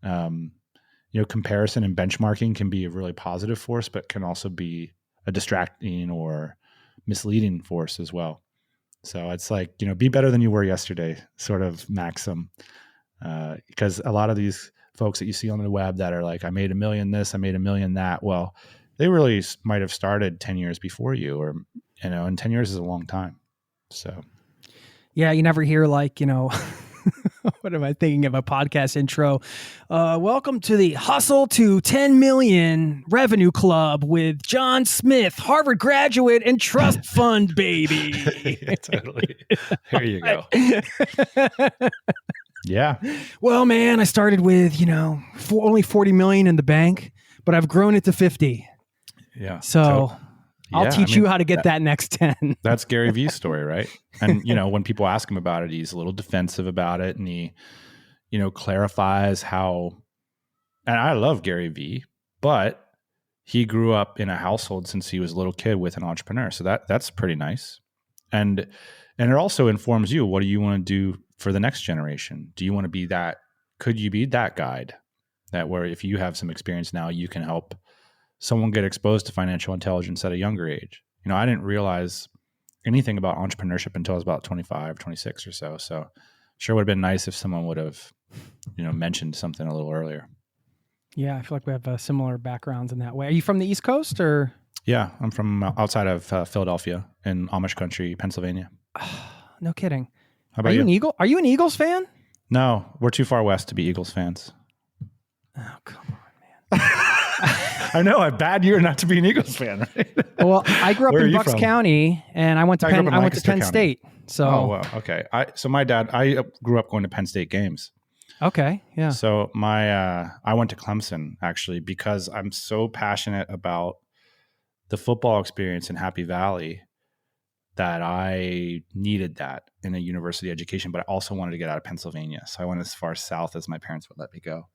comparison and benchmarking can be a really positive force, but can also be a distracting or misleading force as well. So it's like, be better than you were yesterday sort of maxim. Because a lot of these folks that you see on the web that are like, I made $1 million this, I made $1 million that. Well, they really might have started 10 years before you, or, and 10 years is a long time. So. Yeah. You never hear like, what am I thinking of a podcast intro? Welcome to the Hustle to 10 Million Revenue Club with John Smith, Harvard graduate and trust fund baby. Totally. There you go. Yeah. Well, man, I started with, only 40 million in the bank, but I've grown it to 50. Yeah. So I'll teach you how to get that next 10. That's Gary Vee's story, right? And, when people ask him about it, he's a little defensive about it. And he, clarifies how, and I love Gary Vee, but he grew up in a household since he was a little kid with an entrepreneur. So that's pretty nice. And it also informs you, what do you want to do for the next generation? Do you want to be that? Could you be that guide? that where if you have some experience now, you can help someone get exposed to financial intelligence at a younger age. I didn't realize anything about entrepreneurship until I was about 25, 26 or so. So sure would have been nice if someone would have, mentioned something a little earlier. Yeah, I feel like we have similar backgrounds in that way. Are you from the East Coast or? Yeah, I'm from outside of Philadelphia in Amish country, Pennsylvania. No kidding. How about Are you? Are you an Eagles fan? No, we're too far west to be Eagles fans. Oh, come on, man. I know, a bad year not to be an Eagles fan, right? Well, I grew up in Bucks County, and I went to Penn State. So, oh, wow. Okay. So my dad, I grew up going to Penn State games. Okay. Yeah. So I went to Clemson actually because I'm so passionate about the football experience in Happy Valley that I needed that in a university education, but I also wanted to get out of Pennsylvania. So I went as far south as my parents would let me go.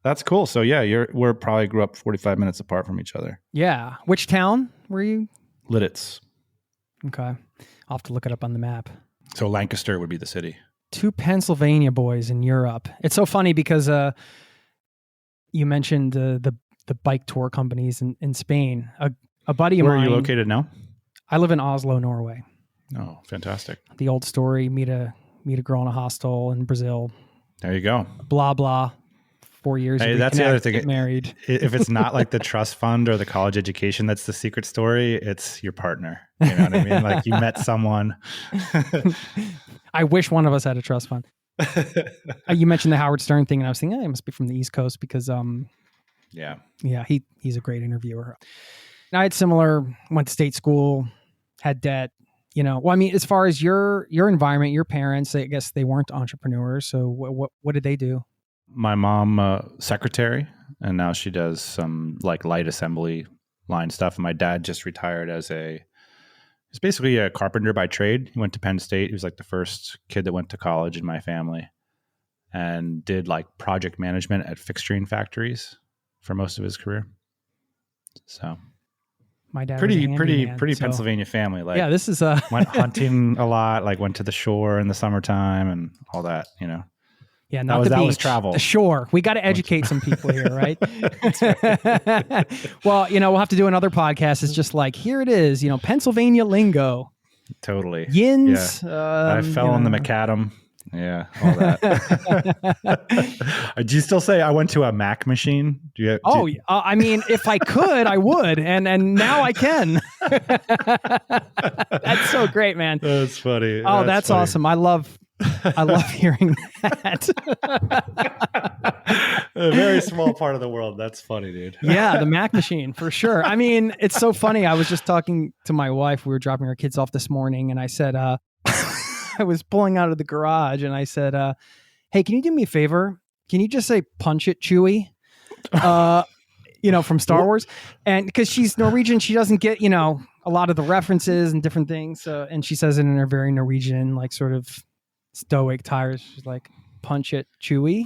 That's cool. So yeah, we're probably grew up 45 minutes apart from each other. Yeah. Which town were you? Lidditz. Okay. I'll have to look it up on the map. So Lancaster would be the city. 2 Pennsylvania boys in Europe. It's so funny because you mentioned the bike tour companies in Spain. A buddy of mine. Where are you located now? I live in Oslo, Norway. Oh, fantastic. The old story, meet a girl in a hostel in Brazil. There you go. Blah, blah. 4 years. Hey, that's the other thing. Get married. If it's not like the trust fund or the college education, that's the secret story. It's your partner. You know what I mean? Like you met someone. I wish one of us had a trust fund. You mentioned the Howard Stern thing, and I was thinking, he must be from the East Coast because, yeah, he's a great interviewer. And I had similar, went to state school, had debt. Well, I mean, as far as your environment, your parents, I guess they weren't entrepreneurs. So what did they do? My mom, secretary, and now she does some like light assembly line stuff. And my dad just retired he's basically a carpenter by trade. He went to Penn State. He was like the first kid that went to college in my family and did like project management at fixturing factories for most of his career. So my dad pretty so, Pennsylvania family. Like, yeah, this is went hunting a lot, like went to the shore in the summertime and all that, Yeah, not that was travel. The shore. We got to educate some people here, right? Well, we'll have to do another podcast. It's just like, here it is, Pennsylvania lingo. Totally. Yins. Yeah. I fell on the macadam. Yeah, all that. Do you still say I went to a Mac machine? I mean, if I could, I would, and now I can. That's so great, man. That's funny. Oh, that's funny. Awesome. I love hearing that. A very small part of the world. That's funny, dude. Yeah, the Mac machine for sure. I mean, it's so funny. I was just talking to my wife. We were dropping our kids off this morning, and I said, I was pulling out of the garage, and I said, "Hey, can you do me a favor? Can you just say punch it, Chewie?" From Star Wars, and because she's Norwegian, she doesn't get a lot of the references and different things. And she says it in a very Norwegian, like sort of stoic tires. She's like, punch it, Chewie.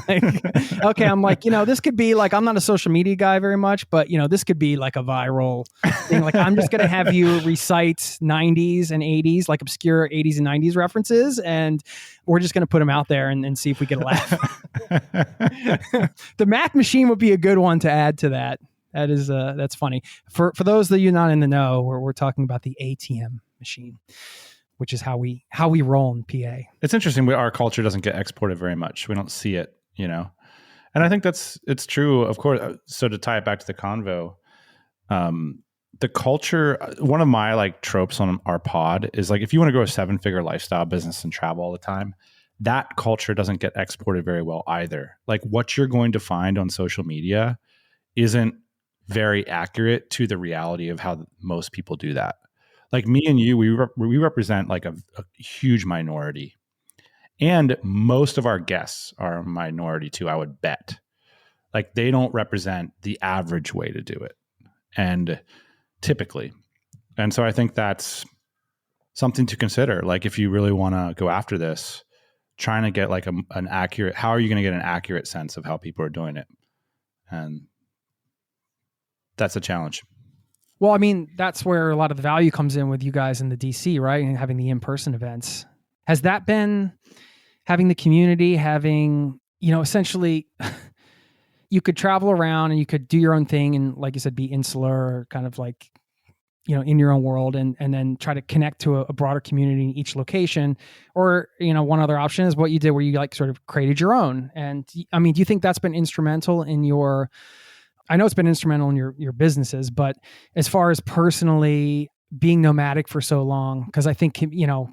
Like, okay, I'm like, this could be like, I'm not a social media guy very much, but this could be like a viral thing. Like, I'm just gonna have you recite 90s and 80s, like obscure 80s and 90s references, and we're just gonna put them out there and see if we get a laugh. The Mac machine would be a good one to add to that. That is that's funny. For those of you not in the know, we're talking about the ATM machine, which is how we roll in PA. It's interesting. Our culture doesn't get exported very much. We don't see it, and I think it's true, of course. So to tie it back to the convo, the culture, one of my like tropes on our pod is like, if you want to grow a 7-figure lifestyle business and travel all the time, that culture doesn't get exported very well either. Like what you're going to find on social media isn't very accurate to the reality of how most people do that. Like me and you, we represent like a huge minority, and most of our guests are a minority too, I would bet. Like they don't represent the average way to do it, and typically. And so I think that's something to consider. Like if you really want to go after this, trying to get like an accurate, how are you going to get an accurate sense of how people are doing it? And that's a challenge. Well, I mean, that's where a lot of the value comes in with you guys in the DC, right? And having the in-person events. Has that been having the community, having, essentially you could travel around and you could do your own thing and, like you said, be insular or kind of like, in your own world, and then try to connect to a broader community in each location. Or, one other option is what you did where you like sort of created your own. And I mean, do you think that's been instrumental in I know it's been instrumental in your businesses, but as far as personally being nomadic for so long, because I think,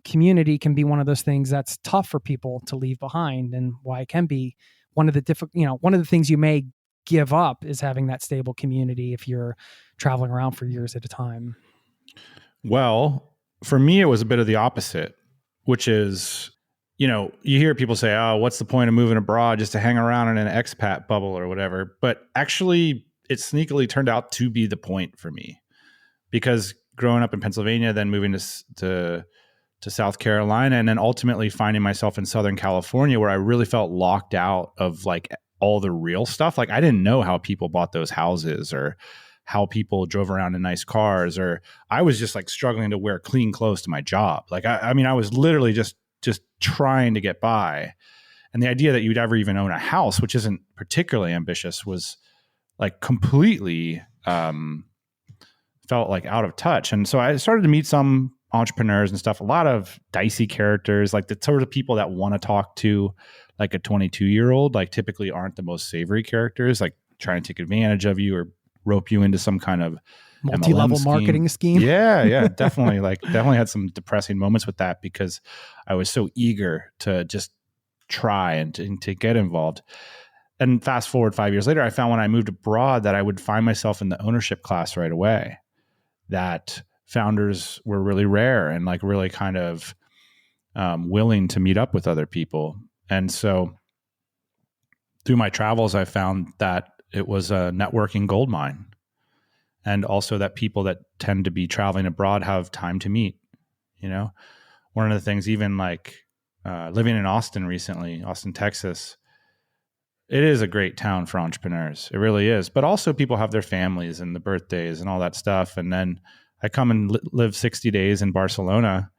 community can be one of those things that's tough for people to leave behind, and why it can be one of the things you may give up is having that stable community if you're traveling around for years at a time. Well, for me, it was a bit of the opposite, which is, you hear people say, oh, what's the point of moving abroad just to hang around in an expat bubble or whatever? But actually, it sneakily turned out to be the point for me, because growing up in Pennsylvania, then moving to South Carolina, and then ultimately finding myself in Southern California, where I really felt locked out of like all the real stuff. Like I didn't know how people bought those houses or how people drove around in nice cars, or I was just like struggling to wear clean clothes to my job. Like, I mean, I was literally just trying to get by. And the idea that you'd ever even own a house, which isn't particularly ambitious, was like completely felt like out of touch. And so I started to meet some entrepreneurs and stuff, a lot of dicey characters, like the sort of people that want to talk to like a 22-year-old, like typically aren't the most savory characters, like trying to take advantage of you or rope you into some kind of multi-level marketing scheme. Yeah, definitely. Definitely had some depressing moments with that, because I was so eager to just try and to get involved. And fast forward 5 years later, I found when I moved abroad that I would find myself in the ownership class right away, that founders were really rare and like really kind of willing to meet up with other people. And so through my travels, I found that it was a networking goldmine. And also that people that tend to be traveling abroad have time to meet. One of the things, even like living in Austin recently, Austin, Texas, it is a great town for entrepreneurs. It really is. But also people have their families and the birthdays and all that stuff. And then I come and live 60 days in Barcelona,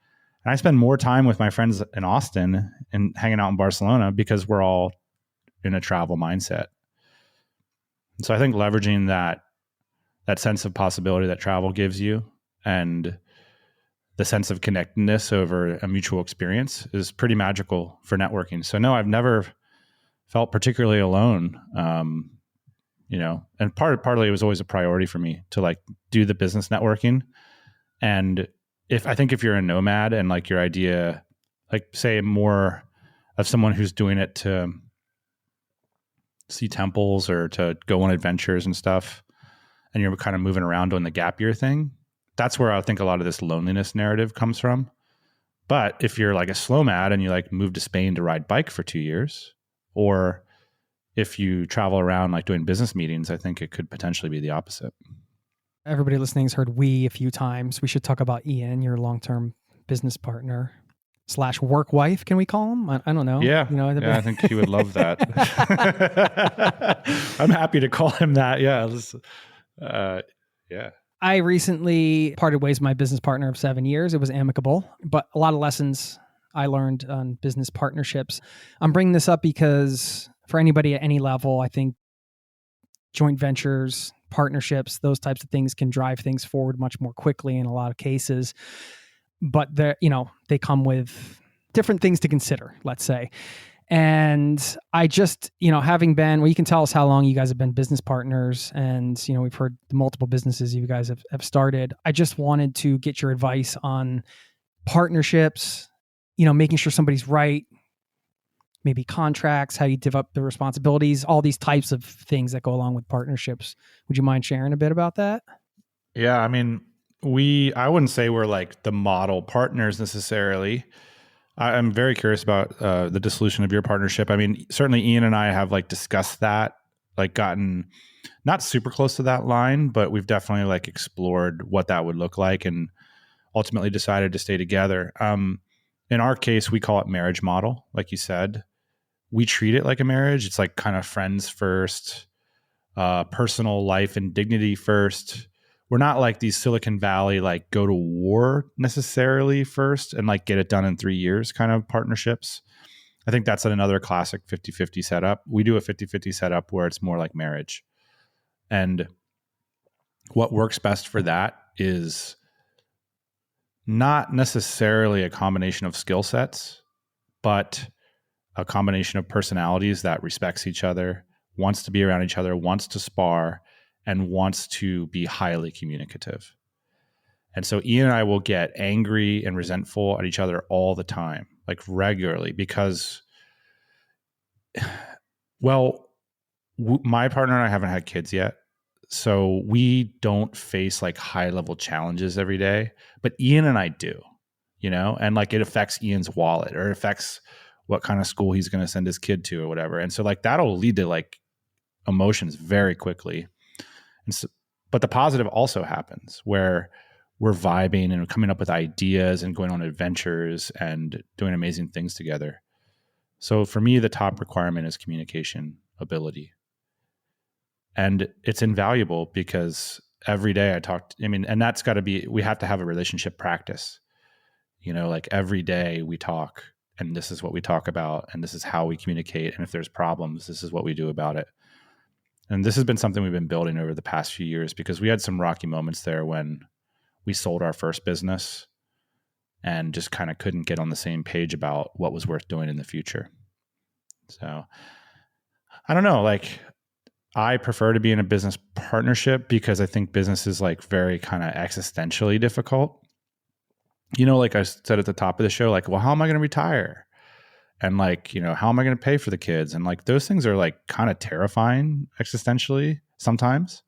and I spend more time with my friends in Austin and hanging out in Barcelona because we're all in a travel mindset. So I think leveraging that sense of possibility that travel gives you, and the sense of connectedness over a mutual experience, is pretty magical for networking. So no, I've never felt particularly alone. And partly it was always a priority for me to like do the business networking. And if you're a nomad and like your idea, like say more of someone who's doing it to see temples or to go on adventures and stuff, and you're kind of moving around doing the gap year thing, that's where I think a lot of this loneliness narrative comes from. But if you're like a slow mad and you like move to Spain to ride bike for 2 years, or if you travel around like doing business meetings, I think it could potentially be the opposite. Everybody listening has heard we a few times. We should talk about Ian, your long-term business partner / work wife. Can we call him? I don't know. Yeah. I think he would love that. I'm happy to call him that. Yeah. Yeah. I recently parted ways with my business partner of 7 years. It was amicable, but a lot of lessons I learned on business partnerships. I'm bringing this up because for anybody at any level, I think joint ventures, partnerships, those types of things can drive things forward much more quickly in a lot of cases. But they come with different things to consider, let's say. And I just, having been, well, you can tell us how long you guys have been business partners, and, we've heard the multiple businesses you guys have started. I just wanted to get your advice on partnerships, making sure somebody's right, maybe contracts, how you divvy up the responsibilities, all these types of things that go along with partnerships. Would you mind sharing a bit about that? Yeah. I mean, I wouldn't say we're like the model partners necessarily. I'm very curious about the dissolution of your partnership. I mean, certainly Ian and I have like discussed that, like gotten not super close to that line, but we've definitely like explored what that would look like and ultimately decided to stay together. In our case, we call it marriage model. Like you said, we treat it like a marriage. It's like kind of friends first, personal life and dignity first. We're not like these Silicon Valley, like go to war necessarily first and like get it done in 3 years kind of partnerships. I think that's another classic 50-50 setup. We do a 50-50 setup where it's more like marriage. And what works best for that is not necessarily a combination of skill sets, but a combination of personalities that respects each other, wants to be around each other, wants to spar, and wants to be highly communicative. And so Ian and I will get angry and resentful at each other all the time, like regularly, because, well, my partner and I haven't had kids yet. So we don't face like high level challenges every day, but Ian and I do, and like it affects Ian's wallet, or it affects what kind of school he's going to send his kid to or whatever. And so like that'll lead to like emotions very quickly. And so, but the positive also happens where we're vibing and coming up with ideas and going on adventures and doing amazing things together. So for me, the top requirement is communication ability. And it's invaluable because every day and that's got to be, we have to have a relationship practice, like every day we talk, and this is what we talk about, and this is how we communicate. And if there's problems, this is what we do about it. And this has been something we've been building over the past few years, because we had some rocky moments there when we sold our first business and just kind of couldn't get on the same page about what was worth doing in the future. So I don't know, like I prefer to be in a business partnership because I think business is like very kind of existentially difficult. Like I said at the top of the show, like, well, how am I going to retire? And like, how am I going to pay for the kids? And like, those things are like kind of terrifying existentially sometimes.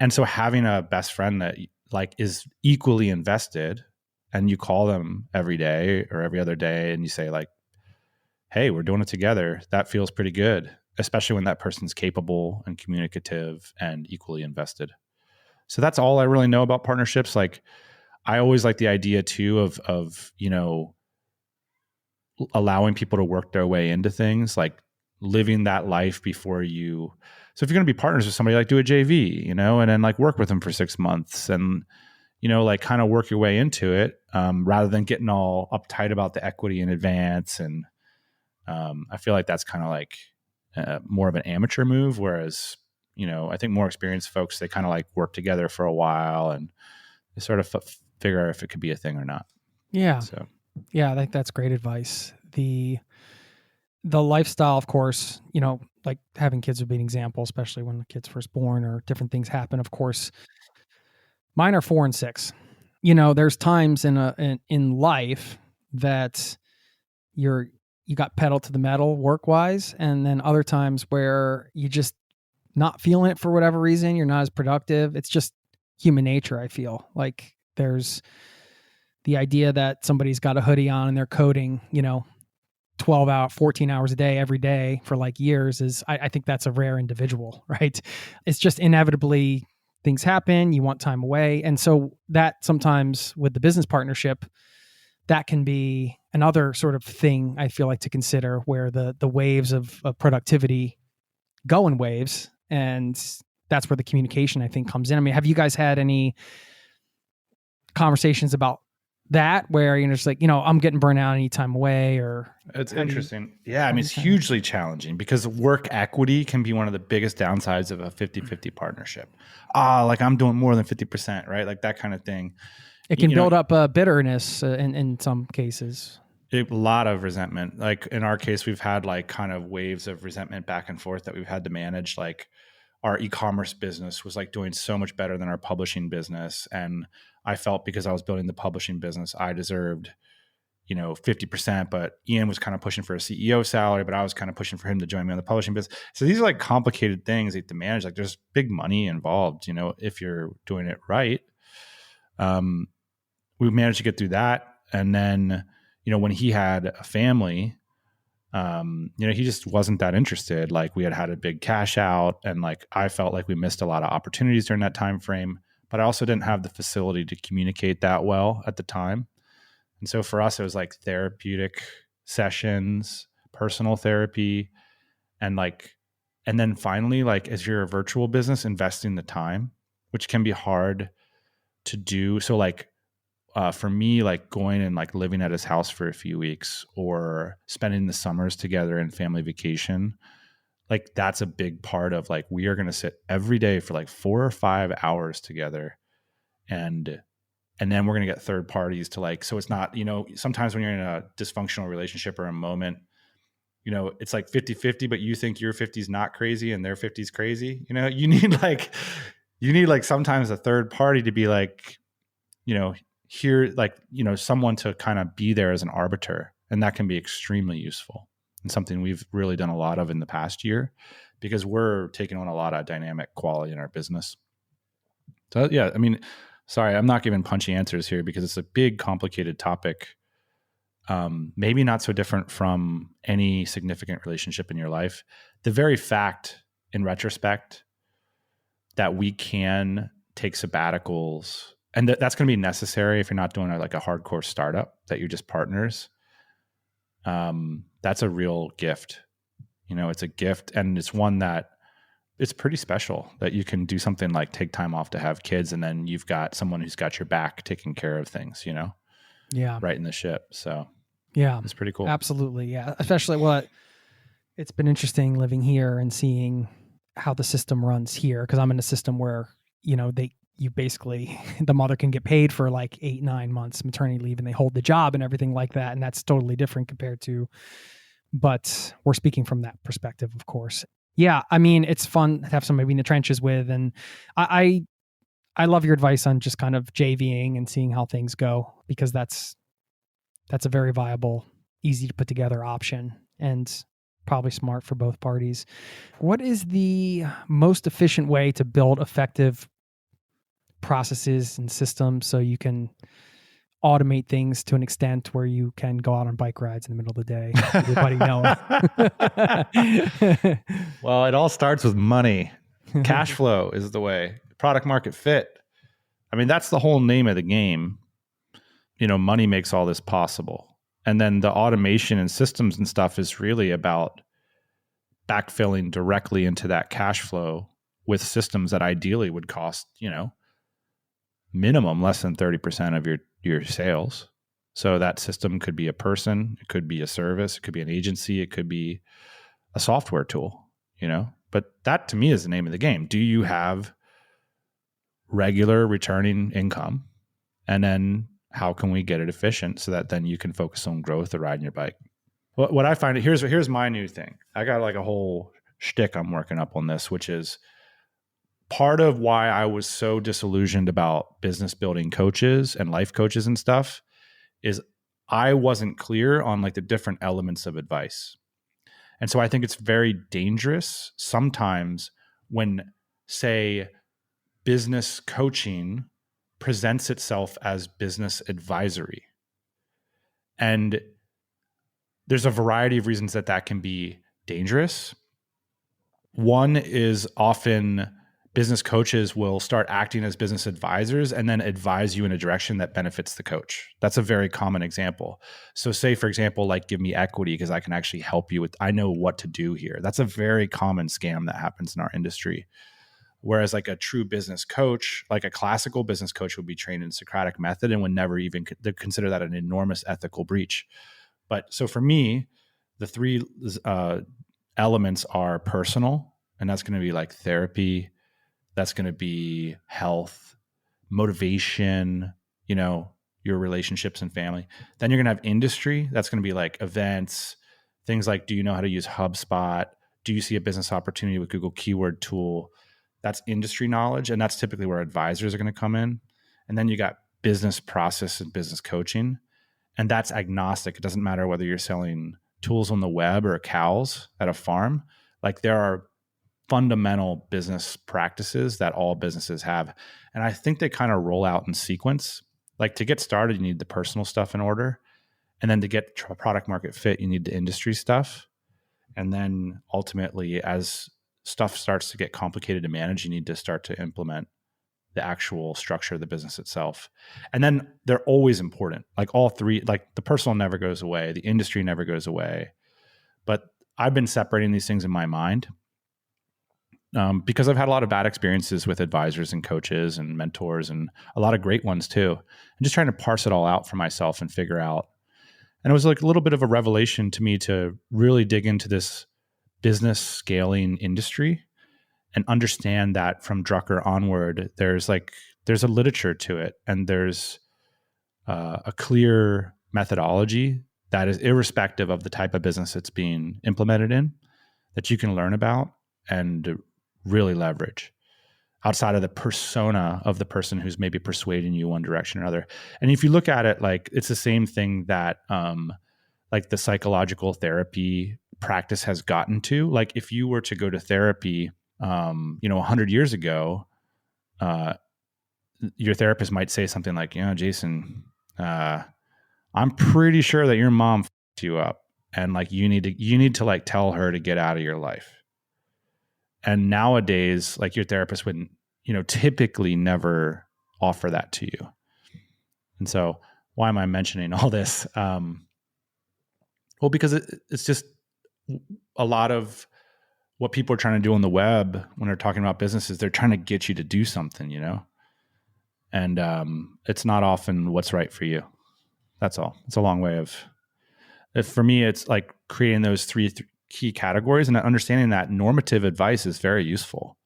And so having a best friend that like is equally invested, and you call them every day or every other day and you say like, hey, we're doing it together. That feels pretty good, especially when that person's capable and communicative and equally invested. So that's all I really know about partnerships. Like I always like the idea too of allowing people to work their way into things, like living that life before you. So if you're going to be partners with somebody, like do a JV, and then like work with them for 6 months and, like kind of work your way into it, rather than getting all uptight about the equity in advance. And I feel like that's kind of like more of an amateur move. Whereas, I think more experienced folks, they kind of like work together for a while and they sort of figure out if it could be a thing or not. Yeah. So. Yeah, I think that's great advice. The lifestyle, of course, like having kids would be an example, especially when the kid's first born or different things happen. Of course, mine are 4 and 6. There's times in life that you got pedal to the metal work wise, and then other times where you just not feeling it for whatever reason. You're not as productive. It's just human nature. I feel like there's the idea that somebody's got a hoodie on and they're coding, 12 out, 14 hours a day, every day for like years is, I think that's a rare individual, right? It's just inevitably things happen. You want time away. And so that sometimes with the business partnership, that can be another sort of thing I feel like to consider, where the waves of productivity go in waves. And that's where the communication, I think, comes in. I mean, have you guys had any conversations about that where just like, I'm getting burnt out, I need time away? Or it's interesting. I mean, it's hugely challenging because work equity can be one of the biggest downsides of a 50-50 partnership. Like I'm doing more than 50%, right? Like that kind of thing. It can build up bitterness in some cases. A lot of resentment. Like in our case, we've had like kind of waves of resentment back and forth that we've had to manage. Like our e-commerce business was like doing so much better than our publishing business. And I felt because I was building the publishing business, I deserved, 50%, but Ian was kind of pushing for a CEO salary, but I was kind of pushing for him to join me on the publishing business. So these are like complicated things that you have to manage. Like there's big money involved, if you're doing it right. We managed to get through that. And then, when he had a family, he just wasn't that interested. Like we had a big cash out, and like I felt like we missed a lot of opportunities during that time frame, but I also didn't have the facility to communicate that well at the time. And so for us, it was like therapeutic sessions, personal therapy, and then finally, like as you're a virtual business, investing the time, which can be hard to do. So like for me, like going and like living at his house for a few weeks or spending the summers together in family vacation, like that's a big part of like, we are going to sit every day for like 4 or 5 hours together. And then we're going to get third parties to like, so it's not, sometimes when you're in a dysfunctional relationship or a moment, it's like 50-50, but you think your 50 is not crazy and their 50 is crazy. You need like sometimes a third party to be like, here, like, someone to kind of be there as an arbiter. And that can be extremely useful and something we've really done a lot of in the past year because we're taking on a lot of dynamic quality in our business. So yeah, I mean, sorry, I'm not giving punchy answers here because it's a big, complicated topic. Maybe not so different from any significant relationship in your life. The very fact, in retrospect, that we can take sabbaticals, and that's going to be necessary if you're not doing like a hardcore startup, that you're just partners. That's a real gift. It's a gift, and it's one that it's pretty special that you can do something like take time off to have kids, and then you've got someone who's got your back taking care of things, Yeah. right in the ship. So yeah, it's pretty cool. Absolutely. Yeah. Especially it's been interesting living here and seeing how the system runs here. Cause I'm in a system where, you basically, the mother can get paid for like 8-9 months maternity leave and they hold the job and everything like that. And that's totally different but we're speaking from that perspective, of course. Yeah. I mean, it's fun to have somebody in the trenches with, and I love your advice on just kind of JVing and seeing how things go, because that's a very viable, easy to put together option and probably smart for both parties. What is the most efficient way to build effective processes and systems so you can automate things to an extent where you can go out on bike rides in the middle of the day? Everybody know. Well, it all starts with money. Cash flow is the way. Product market fit. I mean, that's the whole name of the game. Money makes all this possible. And then the automation and systems and stuff is really about backfilling directly into that cash flow with systems that ideally would cost, minimum less than 30% of your sales. So that system could be a person, it could be a service, it could be an agency, it could be a software tool, But that to me is the name of the game. Do you have regular returning income? And then how can we get it efficient so that then you can focus on growth or riding your bike? What I find, here's my new thing. I got like a whole shtick I'm working up on this, which is part of why I was so disillusioned about business building coaches and life coaches and stuff is I wasn't clear on like the different elements of advice. And so I think it's very dangerous sometimes when, say, business coaching presents itself as business advisory. And there's a variety of reasons that can be dangerous. One is often business coaches will start acting as business advisors and then advise you in a direction that benefits the coach. That's a very common example. So say, for example, like give me equity because I can actually help you I know what to do here. That's a very common scam that happens in our industry. Whereas like a true business coach, like a classical business coach would be trained in Socratic method and would never even consider that an enormous ethical breach. But so for me, the three elements are personal, and that's going to be like therapy. That's going to be health, motivation, your relationships and family. Then you're going to have industry. That's going to be like events, things like, do you know how to use HubSpot? Do you see a business opportunity with Google Keyword Tool? That's industry knowledge. And that's typically where advisors are going to come in. And then you got business process and business coaching. And that's agnostic. It doesn't matter whether you're selling tools on the web or cows at a farm. Like there are fundamental business practices that all businesses have. And I think they kind of roll out in sequence. Like to get started, you need the personal stuff in order. And then to get product market fit, you need the industry stuff. And then ultimately, as stuff starts to get complicated to manage, you need to start to implement the actual structure of the business itself. And then they're always important. Like all three, like the personal never goes away. The industry never goes away. But I've been separating these things in my mind. because I've had a lot of bad experiences with advisors and coaches and mentors and a lot of great ones too. I'm just trying to parse it all out for myself and figure out. And it was like a little bit of a revelation to me to really dig into this business scaling industry and understand that from Drucker onward, there's a literature to it, and there's a clear methodology that is irrespective of the type of business it's being implemented in, that you can learn about and really leverage outside of the persona of the person who's maybe persuading you one direction or another. And if you look at it, like it's the same thing that like the psychological therapy practice has gotten to. Like if you were to go to therapy, 100 years ago, your therapist might say something like, Jason, I'm pretty sure that your mom f***ed you up, and like you need to like tell her to get out of your life. And nowadays, like your therapist would, typically never offer that to you. And so why am I mentioning all this? Well, because it's just a lot of what people are trying to do on the web when they're talking about businesses, they're trying to get you to do something, and it's not often what's right for you. That's all. It's a long way for me, it's like creating those three key categories and understanding that normative advice is very useful.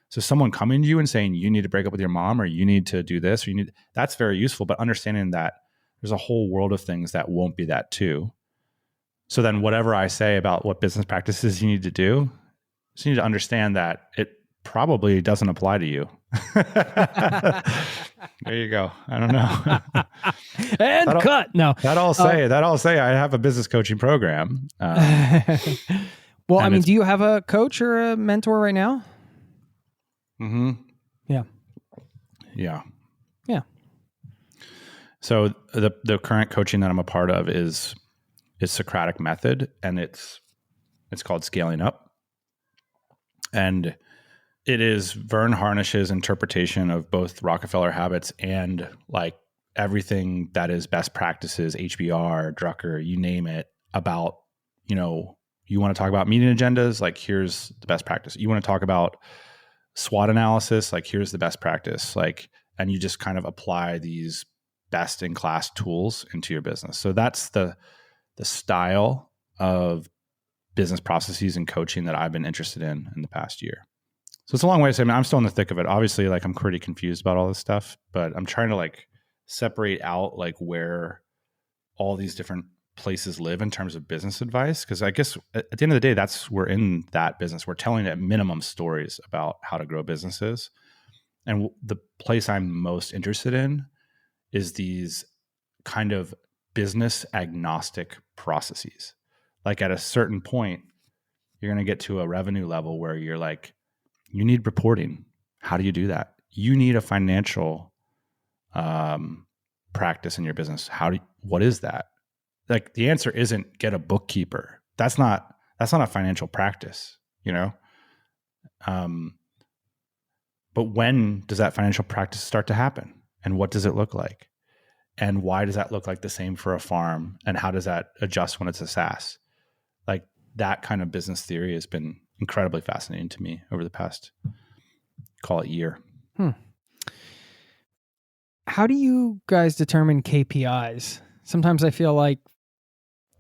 So someone coming to you and saying, you need to break up with your mom, or you need to do this, or that's very useful, but understanding that there's a whole world of things that won't be that too. So then whatever I say about what business practices you need to do, you need to understand that it probably doesn't apply to you. There you go. I don't know. And cut. No. That all say I have a business coaching program. Well, I mean, do you have a coach or a mentor right now? Mm-hmm. Yeah. Yeah. Yeah. So the current coaching that I'm a part of is Socratic method, and it's called Scaling Up. And it is Vern Harnish's interpretation of both Rockefeller habits and like everything that is best practices, HBR, Drucker, you name it, about, you want to talk about meeting agendas, like here's the best practice. You want to talk about SWOT analysis, like here's the best practice, and you just kind of apply these best in class tools into your business. So that's the style of business processes and coaching that I've been interested in the past year. So it's a long way to say, I'm still in the thick of it. Obviously, like I'm pretty confused about all this stuff, but I'm trying to like separate out like where all these different places live in terms of business advice. Cause I guess at the end of the day, we're in that business. We're telling at minimum stories about how to grow businesses. And the place I'm most interested in is these kind of business agnostic processes. Like at a certain point, you're going to get to a revenue level where you're like, you need reporting. How do you do that? You need a financial practice in your business. What is that? Like the answer isn't get a bookkeeper. That's not a financial practice, But when does that financial practice start to happen? And what does it look like? And why does that look like the same for a farm? And how does that adjust when it's a SaaS? Like that kind of business theory has been incredibly fascinating to me over the past, call it year. How do you guys determine KPIs? Sometimes I feel like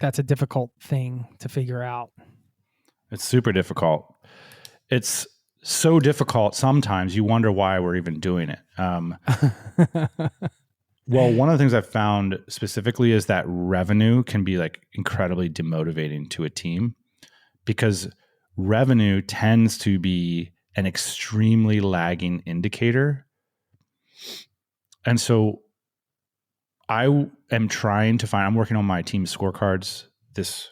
that's a difficult thing to figure out. It's super difficult. It's so difficult sometimes you wonder why we're even doing it. Well, one of the things I've found specifically is that revenue can be like incredibly demotivating to a team, because revenue tends to be an extremely lagging indicator. And so I am I'm working on my team scorecards this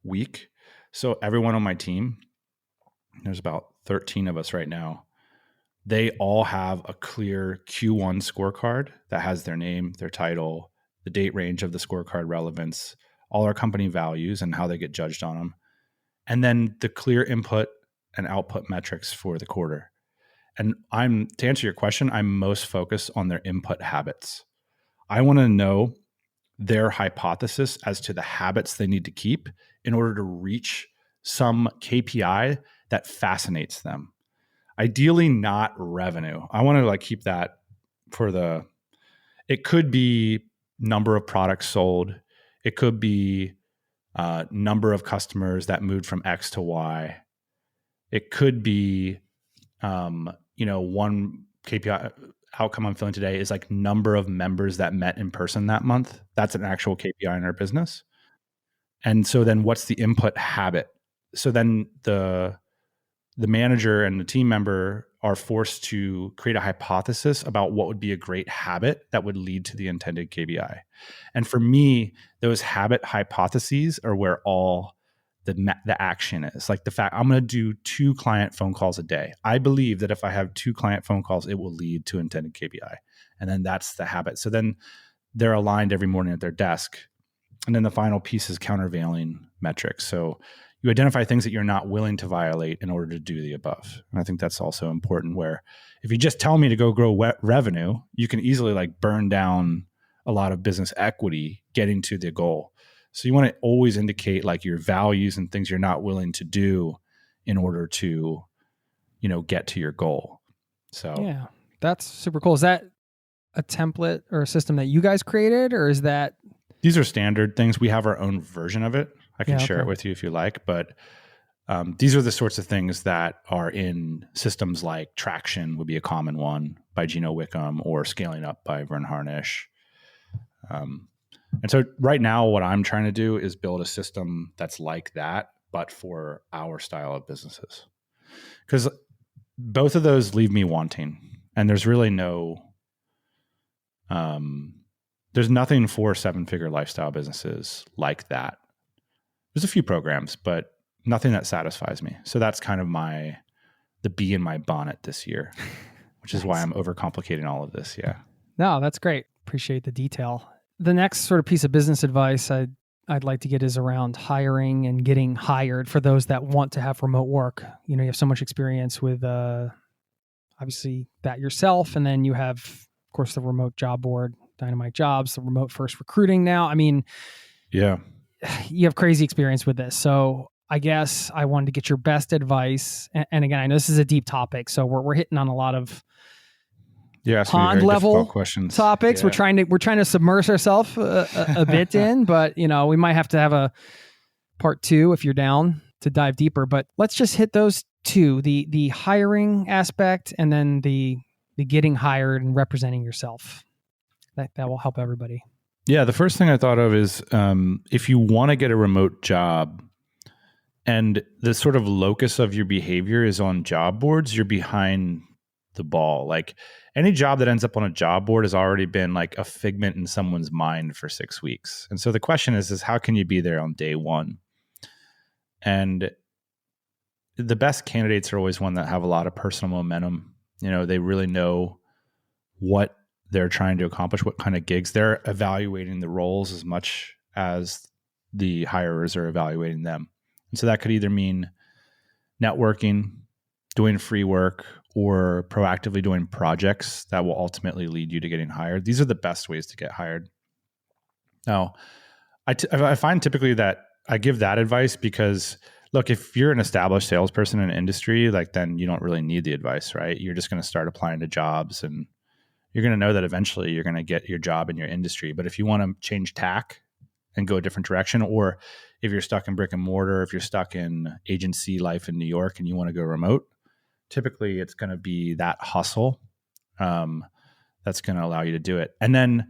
week. So everyone on my team, there's about 13 of us right now, they all have a clear Q1 scorecard that has their name, their title, the date range of the scorecard relevance, all our company values and how they get judged on them, and then the clear input and output metrics for the quarter. And to answer your question, I'm most focused on their input habits. I want to know their hypothesis as to the habits they need to keep in order to reach some KPI that fascinates them. Ideally not revenue. I want to like keep that it could be number of products sold. It could be number of customers that moved from X to Y. It could be, one KPI outcome I'm feeling today is like number of members that met in person that month. That's an actual KPI in our business. And so then what's the input habit? So then the manager and the team member are forced to create a hypothesis about what would be a great habit that would lead to the intended KPI. And for me, those habit hypotheses are where all the action is. Like the fact I'm going to do 2 client phone calls a day. I believe that if I have 2 client phone calls, it will lead to intended KPI. And then that's the habit. So then they're aligned every morning at their desk. And then the final piece is countervailing metrics. So you identify things that you're not willing to violate in order to do the above. And I think that's also important, where if you just tell me to go grow revenue, you can easily like burn down a lot of business equity getting to the goal. So you want to always indicate like your values and things you're not willing to do in order to, get to your goal. So yeah, that's super cool. Is that a template or a system that you guys created, or is that? These are standard things. We have our own version of it. I can share okay. it with you if you like, but these are the sorts of things that are in systems like Traction would be a common one by Gino Wickham, or Scaling Up by Vern Harnish. And so right now what I'm trying to do is build a system that's like that, but for our style of businesses. Because both of those leave me wanting. And there's really there's nothing for 7-figure lifestyle businesses like that. There's a few programs, but nothing that satisfies me. So that's kind of the bee in my bonnet this year, which is why I'm overcomplicating all of this. Yeah. No, that's great. Appreciate the detail. The next sort of piece of business advice I'd like to get is around hiring and getting hired for those that want to have remote work. You have so much experience with obviously that yourself, and then you have, of course, the remote job board, Dynamite Jobs, the remote first recruiting now. I mean, yeah, you have crazy experience with this. So I guess I wanted to get your best advice. And again, I know this is a deep topic, so we're hitting on a lot of pond level topics. Yeah. We're trying to submerge ourselves a bit in, but we might have to have a part 2 if you're down to dive deeper. But let's just hit those 2: the hiring aspect, and then the getting hired and representing yourself. That will help everybody. Yeah, the first thing I thought of is if you want to get a remote job and the sort of locus of your behavior is on job boards, you're behind the ball. Like any job that ends up on a job board has already been like a figment in someone's mind for 6 weeks. And so the question is how can you be there on day one? And the best candidates are always one that have a lot of personal momentum. They really know what they're trying to accomplish, what kind of gigs. They're evaluating the roles as much as the hirers are evaluating them. And so that could either mean networking, doing free work, or proactively doing projects that will ultimately lead you to getting hired. These are the best ways to get hired. Now, I find typically that I give that advice because, look, if you're an established salesperson in an industry, like then you don't really need the advice, right? You're just going to start applying to jobs, and you're going to know that eventually you're going to get your job in your industry. But if you want to change tack and go a different direction, or if you're stuck in brick and mortar, if you're stuck in agency life in New York and you want to go remote, typically it's going to be that hustle that's going to allow you to do it. And then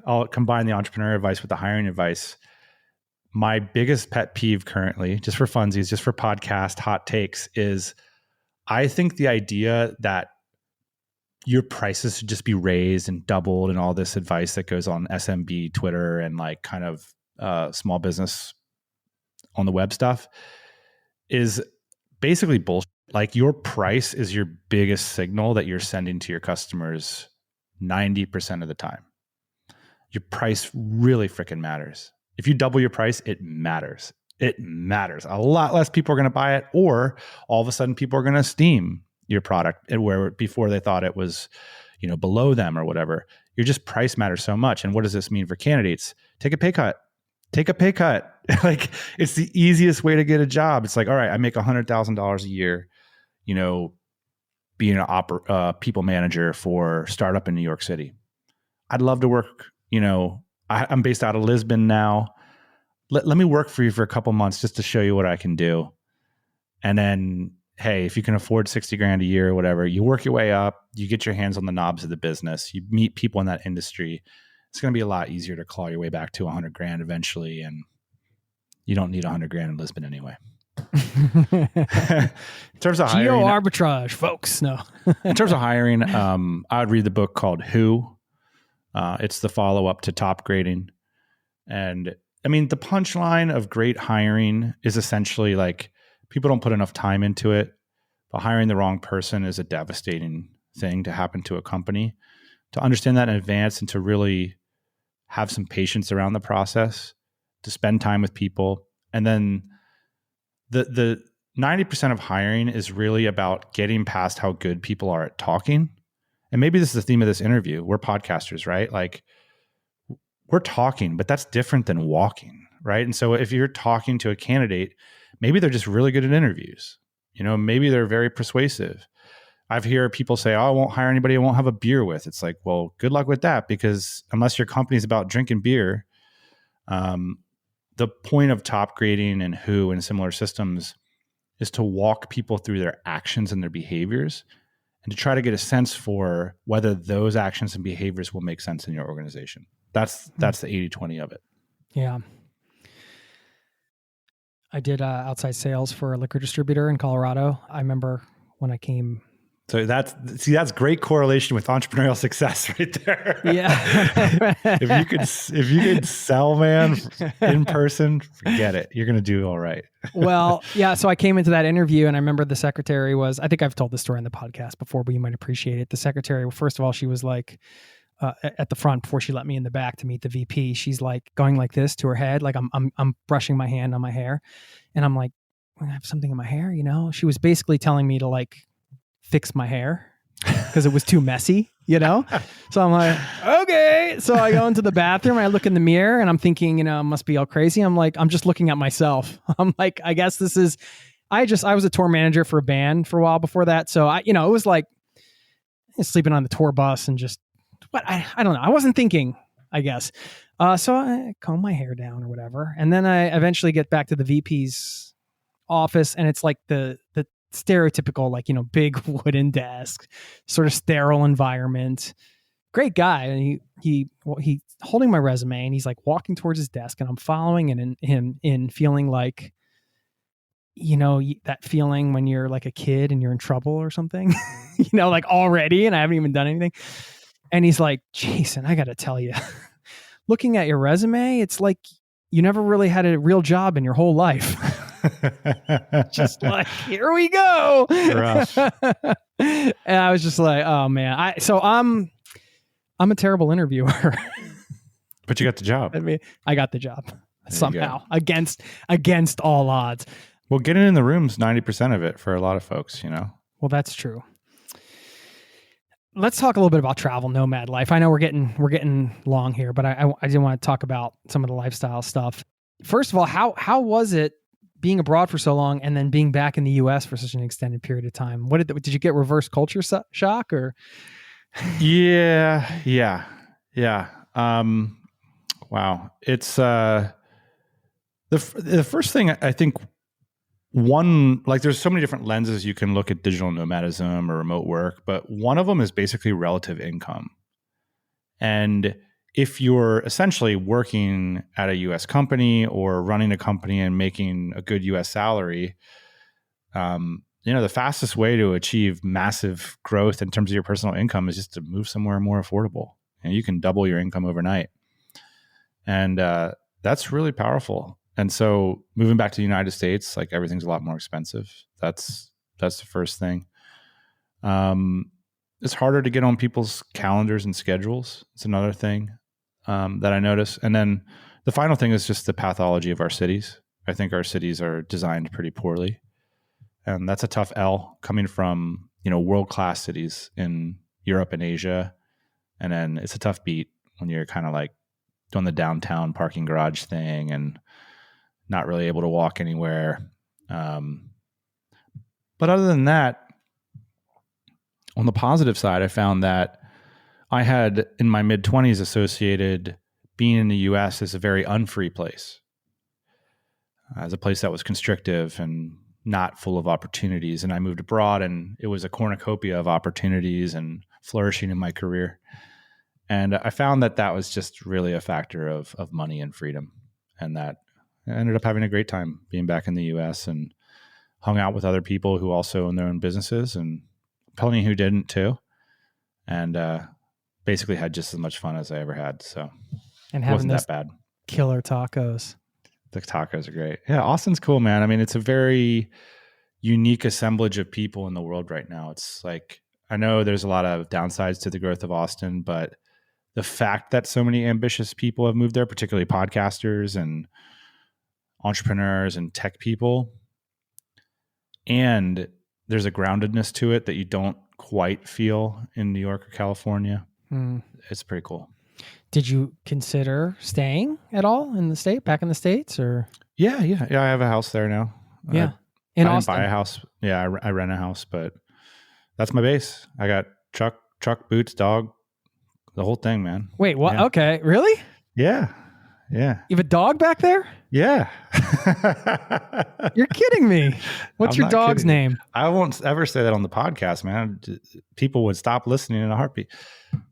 I'll combine the entrepreneur advice with the hiring advice. My biggest pet peeve currently, just for funsies, just for podcast hot takes, is I think the idea that your prices should just be raised and doubled and all this advice that goes on SMB Twitter and like kind of small business on the web stuff is basically bullshit. Like your price is your biggest signal that you're sending to your customers 90% of the time. Your price really freaking matters. If you double your price, it matters. It matters. A lot less people are going to buy it, or all of a sudden people are going to esteem your product where before they thought it was, below them or whatever. Your just price matters so much. And what does this mean for candidates? Take a pay cut. Take a pay cut. Like it's the easiest way to get a job. It's like, all right, I make $100,000 a year. being a people manager for startup in New York City. I'd love to work, I'm based out of Lisbon now. Let me work for you for a couple months just to show you what I can do. And then, hey, if you can afford 60 grand a year or whatever, you work your way up, you get your hands on the knobs of the business, you meet people in that industry. It's going to be a lot easier to claw your way back to 100 grand eventually. And you don't need 100 grand in Lisbon anyway. In terms of hiring, geo arbitrage, folks. No. In terms of hiring, I would read the book called Who. It's the follow-up to Top Grading. And I mean, the punchline of great hiring is essentially like people don't put enough time into it, but hiring the wrong person is a devastating thing to happen to a company. To understand that in advance and to really have some patience around the process, to spend time with people. And then the 90% of hiring is really about getting past how good people are at talking. And maybe this is the theme of this interview. We're podcasters, right? Like, we're talking, but that's different than walking, right? And so if you're talking to a candidate, maybe they're just really good at interviews. Maybe they're very persuasive. I've heard people say, I won't hire anybody I won't have a beer with. It's like, well, good luck with that, because unless your company's about drinking beer, the point of Top Grading and Who and similar systems is to walk people through their actions and their behaviors and to try to get a sense for whether those actions and behaviors will make sense in your organization. That's the 80-20 of it. Yeah. I did outside sales for a liquor distributor in Colorado. I remember when I came. So that's great correlation with entrepreneurial success right there. Yeah. if you could sell, man, in person, forget it. You're going to do all right. Well, yeah. So I came into that interview and I remember the secretary I think I've told this story in the podcast before, but you might appreciate it. The secretary, first of all, she was like, at the front before she let me in the back to meet the VP, she's like going like this to her head. Like I'm brushing my hand on my hair and I'm like, I have something in my hair, She was basically telling me to like fix my hair because it was too messy, So I'm like, okay. So I go into the bathroom and I look in the mirror and I'm thinking, I must be all crazy. I'm like, I'm just looking at myself. I'm like, I guess this is, I was a tour manager for a band for a while before that. So it was like sleeping on the tour bus and just, but I don't know. I wasn't thinking, I guess. So I comb my hair down or whatever. And then I eventually get back to the VP's office and it's like the stereotypical, like, big wooden desk, sort of sterile environment. Great guy. And he holding my resume and he's like walking towards his desk and I'm following him in feeling like, that feeling when you're like a kid and you're in trouble or something, like already, and I haven't even done anything. And he's like, Jason, I got to tell you, looking at your resume, it's like you never really had a real job in your whole life. Just like, here we go. Rough. And I was just like, oh man. I'm a terrible interviewer. But you got the job. I mean, I got the job somehow against all odds. Well, getting in the room's 90% of it for a lot of folks, Well, that's true. Let's talk a little bit about travel nomad life. I know we're getting long here, but I did want to talk about some of the lifestyle stuff. First of all, how was it being abroad for so long and then being back in the US for such an extended period of time? Did you get reverse culture shock or? Yeah. Wow. It's the first thing I think. One, like there's so many different lenses you can look at digital nomadism or remote work, but one of them is basically relative income. And if you're essentially working at a US company or running a company and making a good US salary, the fastest way to achieve massive growth in terms of your personal income is just to move somewhere more affordable. And you can double your income overnight. And that's really powerful. And so moving back to the United States, like everything's a lot more expensive. That's the first thing. It's harder to get on people's calendars and schedules. It's another thing that I notice. And then the final thing is just the pathology of our cities. I think our cities are designed pretty poorly. And that's a tough L coming from, world-class cities in Europe and Asia. And then it's a tough beat when you're kind of like doing the downtown parking garage thing and not really able to walk anywhere. But other than that, on the positive side, I found that I had in my mid-20s associated being in the US as a very unfree place, as a place that was constrictive and not full of opportunities. And I moved abroad and it was a cornucopia of opportunities and flourishing in my career. And I found that that was just really a factor of money and freedom. And that I ended up having a great time being back in the US and hung out with other people who also own their own businesses and plenty who didn't too. And basically had just as much fun as I ever had. So And it having wasn't those that bad. killer tacos. The tacos are great. Yeah, Austin's cool, man. I mean, it's a very unique assemblage of people in the world right now. It's like, I know there's a lot of downsides to the growth of Austin, but the fact that so many ambitious people have moved there, particularly podcasters and entrepreneurs and tech people, and there's a groundedness to it that you don't quite feel in New York or California. It's pretty cool. Did you consider staying at all in the state, back in the States, or? Yeah. I have a house there now. Yeah. I In didn't Austin? buy a house. Yeah, I rent a house, but that's my base. I got truck, boots, dog, the whole thing, man. Wait, what? Yeah. Okay. Really? Yeah. You have a dog back there? Yeah. You're kidding me. What's I'm your not dog's kidding. name? I won't ever say that on the podcast, man. People would stop listening in a heartbeat.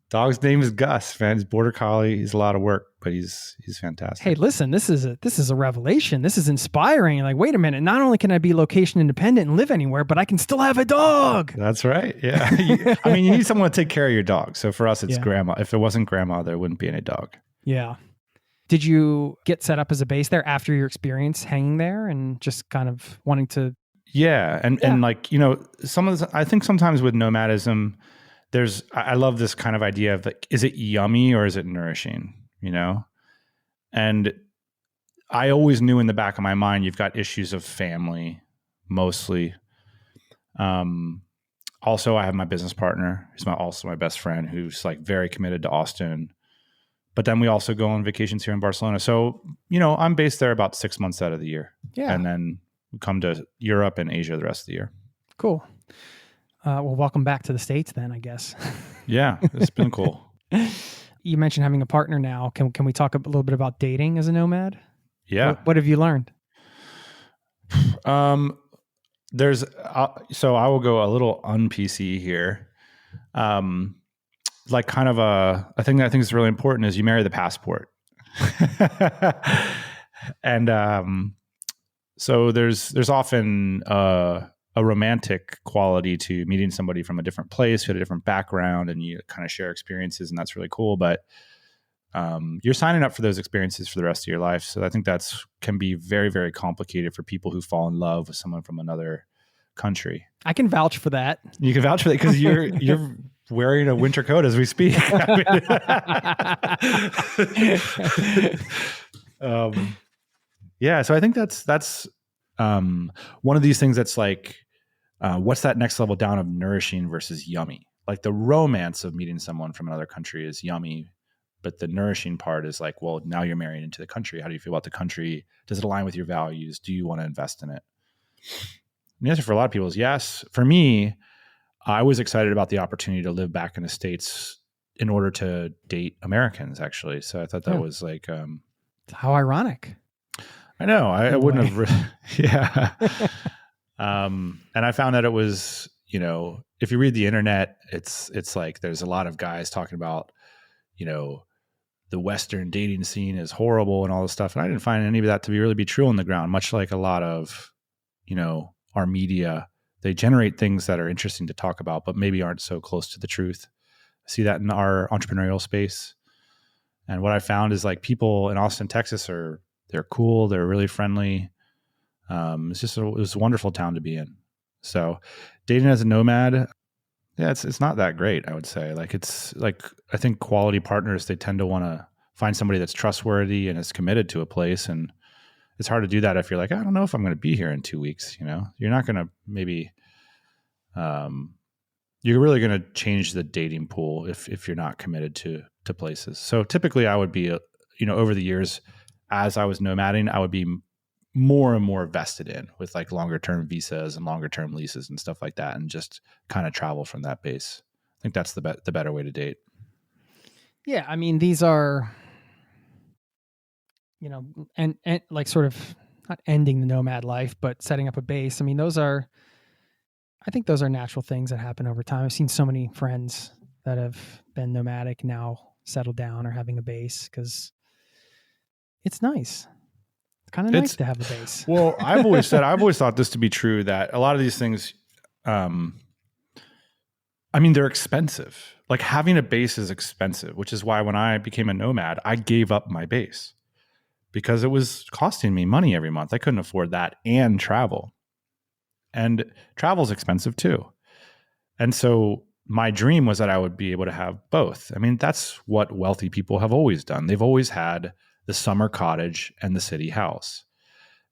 Dog's name is Gus, man. He's border collie. He's a lot of work, but he's fantastic. Hey, listen, this is a revelation. This is inspiring. Like, wait a minute. Not only can I be location independent and live anywhere, but I can still have a dog. That's right. Yeah. I mean, you need someone to take care of your dog. So for us, it's grandma. If it wasn't grandma, there wouldn't be any dog. Yeah. Did you get set up as a base there after your experience hanging there and just kind of wanting to? Yeah. And like, I think sometimes with nomadism, I love this kind of idea of like, is it yummy or is it nourishing? And I always knew in the back of my mind, you've got issues of family mostly. Also, I have my business partner, who's also my best friend, who's like very committed to Austin. But then we also go on vacations here in Barcelona. So, I'm based there about 6 months out of the year. Yeah. And then we come to Europe and Asia the rest of the year. Cool. Well, welcome back to the States then, I guess. Yeah, it's been cool. You mentioned having a partner now. Can we talk a little bit about dating as a nomad? Yeah. What have you learned? So I will go a little un-PC here. Like kind of a thing that I think is really important is you marry the passport. And so there's often a romantic quality to meeting somebody from a different place, who had a different background, and you kind of share experiences, and that's really cool. But you're signing up for those experiences for the rest of your life. So I think can be very, very complicated for people who fall in love with someone from another country. I can vouch for that. You can vouch for that because you're wearing a winter coat as we speak. Yeah, so I think that's one of these things that's like, what's that next level down of nourishing versus yummy? Like the romance of meeting someone from another country is yummy, but the nourishing part is like, well, now you're marrying into the country. How do you feel about the country? Does it align with your values? Do you want to invest in it? And the answer for a lot of people is yes. For me, I was excited about the opportunity to live back in the States in order to date Americans, actually. So I thought that was like... how ironic. I know. I wouldn't have... Yeah. And I found that it was, if you read the internet, it's like there's a lot of guys talking about, the Western dating scene is horrible and all this stuff. And I didn't find any of that to really be true on the ground, much like a lot of, our media. They generate things that are interesting to talk about, but maybe aren't so close to the truth. I see that in our entrepreneurial space. And what I found is like people in Austin, Texas they're cool. They're really friendly. It was a wonderful town to be in. So dating as a nomad, yeah, it's not that great, I would say. Like it's like, I think quality partners, they tend to want to find somebody that's trustworthy and is committed to a place. And it's hard to do that if you're like, I don't know if I'm going to be here in 2 weeks. You're not going to maybe, you're really going to change the dating pool if you're not committed to places. So typically I would be, over the years, as I was nomading, I would be more and more vested in with like longer term visas and longer term leases and stuff like that, and just kind of travel from that base. I think that's the better way to date. Yeah, I mean, these are, and like sort of not ending the nomad life, but setting up a base. I mean, I think those are natural things that happen over time. I've seen so many friends that have been nomadic now settle down or having a base because it's nice. It's kind of nice to have a base. Well, I've always thought this to be true, that a lot of these things, I mean, they're expensive. Like having a base is expensive, which is why when I became a nomad, I gave up my base because it was costing me money every month. I couldn't afford that and travel. And travel's expensive too. And so my dream was that I would be able to have both. I mean, that's what wealthy people have always done. They've always had the summer cottage and the city house.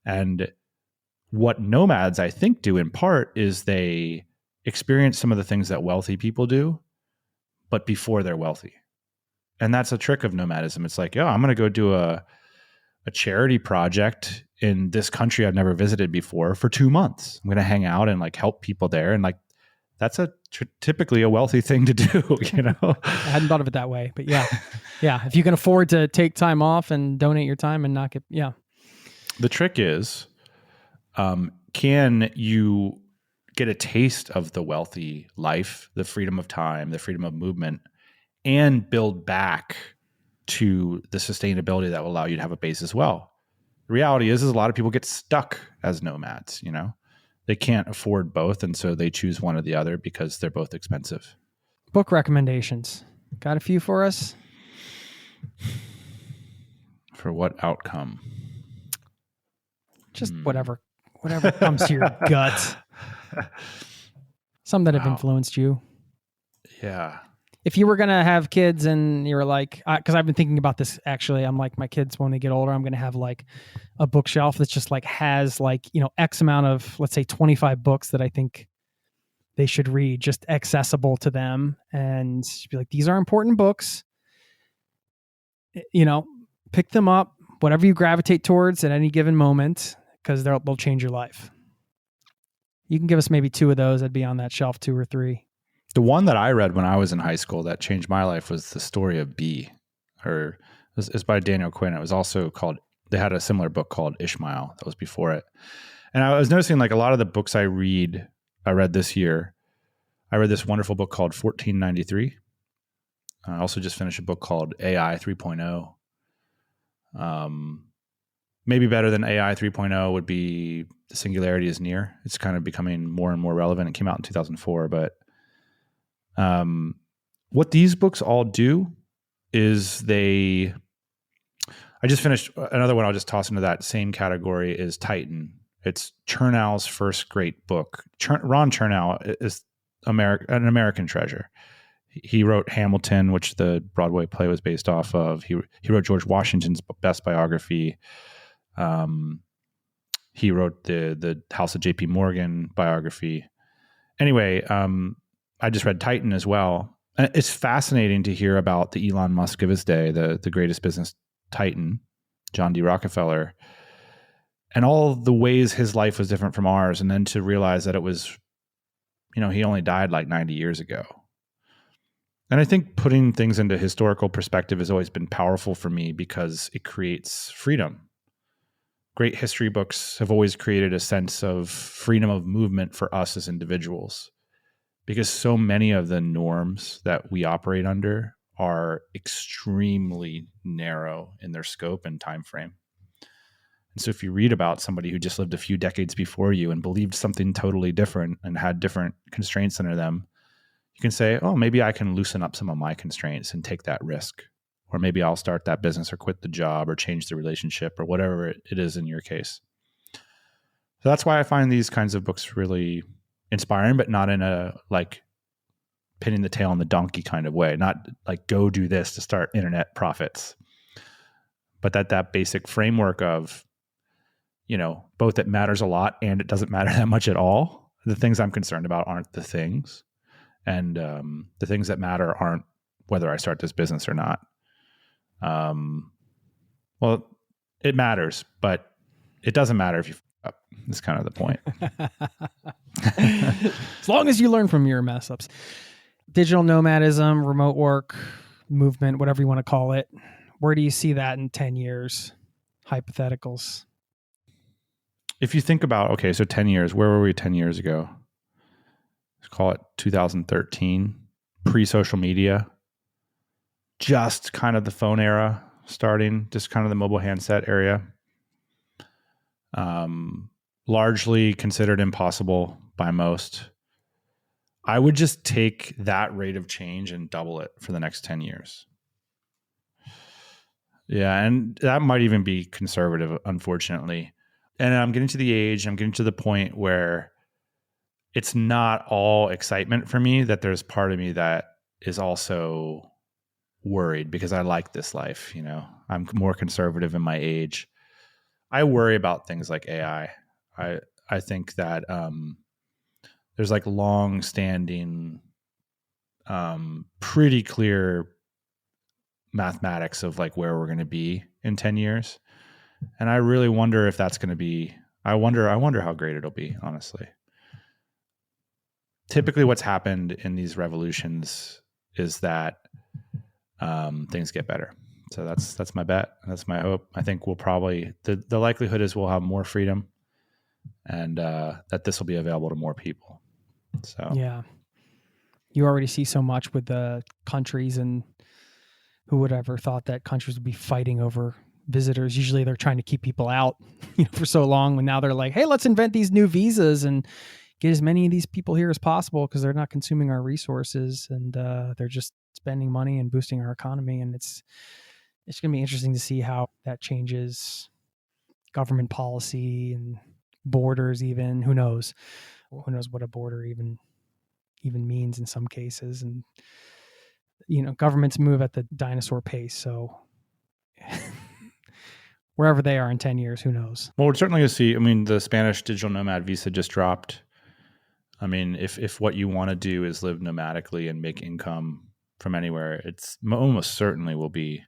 And what nomads, I think, do in part is they experience some of the things that wealthy people do, but before they're wealthy. And that's a trick of nomadism. It's like, I'm going to go do a charity project in this country I've never visited before for 2 months. I'm going to hang out and like help people there. And like, that's typically a wealthy thing to do, I hadn't thought of it that way, but yeah. If you can afford to take time off and donate your time and not get, The trick is, can you get a taste of the wealthy life, the freedom of time, the freedom of movement, and build back to the sustainability that will allow you to have a base as well? The reality is a lot of people get stuck as nomads, They can't afford both, and so they choose one or the other because they're both expensive. Book recommendations. Got a few for us? For what outcome? Just whatever comes to your gut. Some that have influenced you. Yeah. If you were going to have kids and you were like, because I've been thinking about this actually, I'm like, my kids, when they get older, I'm going to have like a bookshelf that's just like has like, X amount of, let's say 25 books that I think they should read, just accessible to them, and be like, these are important books, pick them up, whatever you gravitate towards at any given moment, because they'll change your life. You can give us maybe 2 of those. I'd be on that shelf, 2 or 3. The one that I read when I was in high school that changed my life was The Story of Bee. It's by Daniel Quinn. It was also called, they had a similar book called Ishmael that was before it. And I was noticing like a lot of the books I read this year. I read this wonderful book called 1493. I also just finished a book called AI 3.0. Maybe better than AI 3.0 would be The Singularity is Near. It's kind of becoming more and more relevant. It came out in 2004, but what these books all do is I just finished another one I'll just toss into that same category is Titan. It's Chernow's first great book. Ron Chernow is an American treasure. He wrote Hamilton, which the Broadway play was based off of. He wrote George Washington's best biography. He wrote the House of J.P. Morgan biography. Anyway, I just read Titan as well. It's fascinating to hear about the Elon Musk of his day, the greatest business titan, John D. Rockefeller, and all the ways his life was different from ours. And then to realize that it was, he only died like 90 years ago. And I think putting things into historical perspective has always been powerful for me because it creates freedom. Great history books have always created a sense of freedom of movement for us as individuals, because so many of the norms that we operate under are extremely narrow in their scope and time frame. And so if you read about somebody who just lived a few decades before you and believed something totally different and had different constraints under them, you can say, oh, maybe I can loosen up some of my constraints and take that risk. Or maybe I'll start that business or quit the job or change the relationship or whatever it is in your case. So that's why I find these kinds of books really inspiring, but not in a like pinning the tail on the donkey kind of way, not like go do this to start internet profits, but that basic framework of, both it matters a lot and it doesn't matter that much at all. The things I'm concerned about aren't the things, and the things that matter aren't whether I start this business or not. Well, it matters, but it doesn't matter if you f up. That's kind of the point. As long as you learn from your mess ups. Digital nomadism, remote work, movement, whatever you want to call it. Where do you see that in 10 years? Hypotheticals. If you think about, okay, so 10 years, where were we 10 years ago? Let's call it 2013, pre-social media, just kind of the phone era starting, just kind of the mobile handset area. Largely considered impossible by most. I would just take that rate of change and double it for the next 10 years. Yeah, and that might even be conservative, unfortunately. And I'm getting to the point where it's not all excitement for me, that there's part of me that is also worried because I like this life, you know. I'm more conservative in my age. I worry about things like AI. I think that there's like long-standing, pretty clear mathematics of like where we're going to be in 10 years. And I really wonder if that's going to be, I wonder how great it'll be, honestly. Typically what's happened in these revolutions is that things get better. So that's my bet. That's my hope. I think we'll probably, the likelihood is we'll have more freedom and that this will be available to more people. So yeah, you already see so much with the countries, and who would ever thought that countries would be fighting over visitors? Usually they're trying to keep people out, for so long. And now they're like, hey, let's invent these new visas and get as many of these people here as possible because they're not consuming our resources, and they're just spending money and boosting our economy. And it's going to be interesting to see how that changes government policy and borders even. Who knows what a border even means in some cases. And, governments move at the dinosaur pace. So wherever they are in 10 years, who knows? Well, we're certainly going to see, the Spanish digital nomad visa just dropped. If what you want to do is live nomadically and make income from anywhere, it's almost certainly will be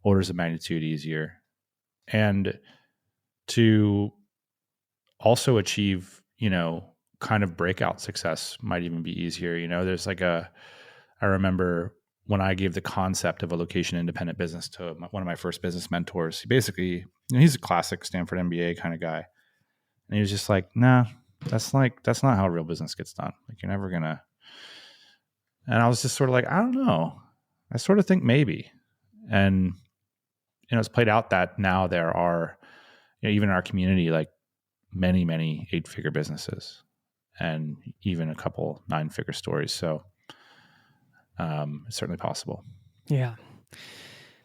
orders of magnitude easier. And to also achieve, kind of breakout success might even be easier. There's I remember when I gave the concept of a location independent business to one of my first business mentors. He basically, he's a classic Stanford MBA kind of guy. And he was just like, nah, that's not how real business gets done. Like, you're never gonna. And I was just sort of like, I don't know. I sort of think maybe. And, it's played out that now there are, even in our community, like many, many 8-figure businesses and even a couple 9-figure stories. So it's certainly possible. Yeah.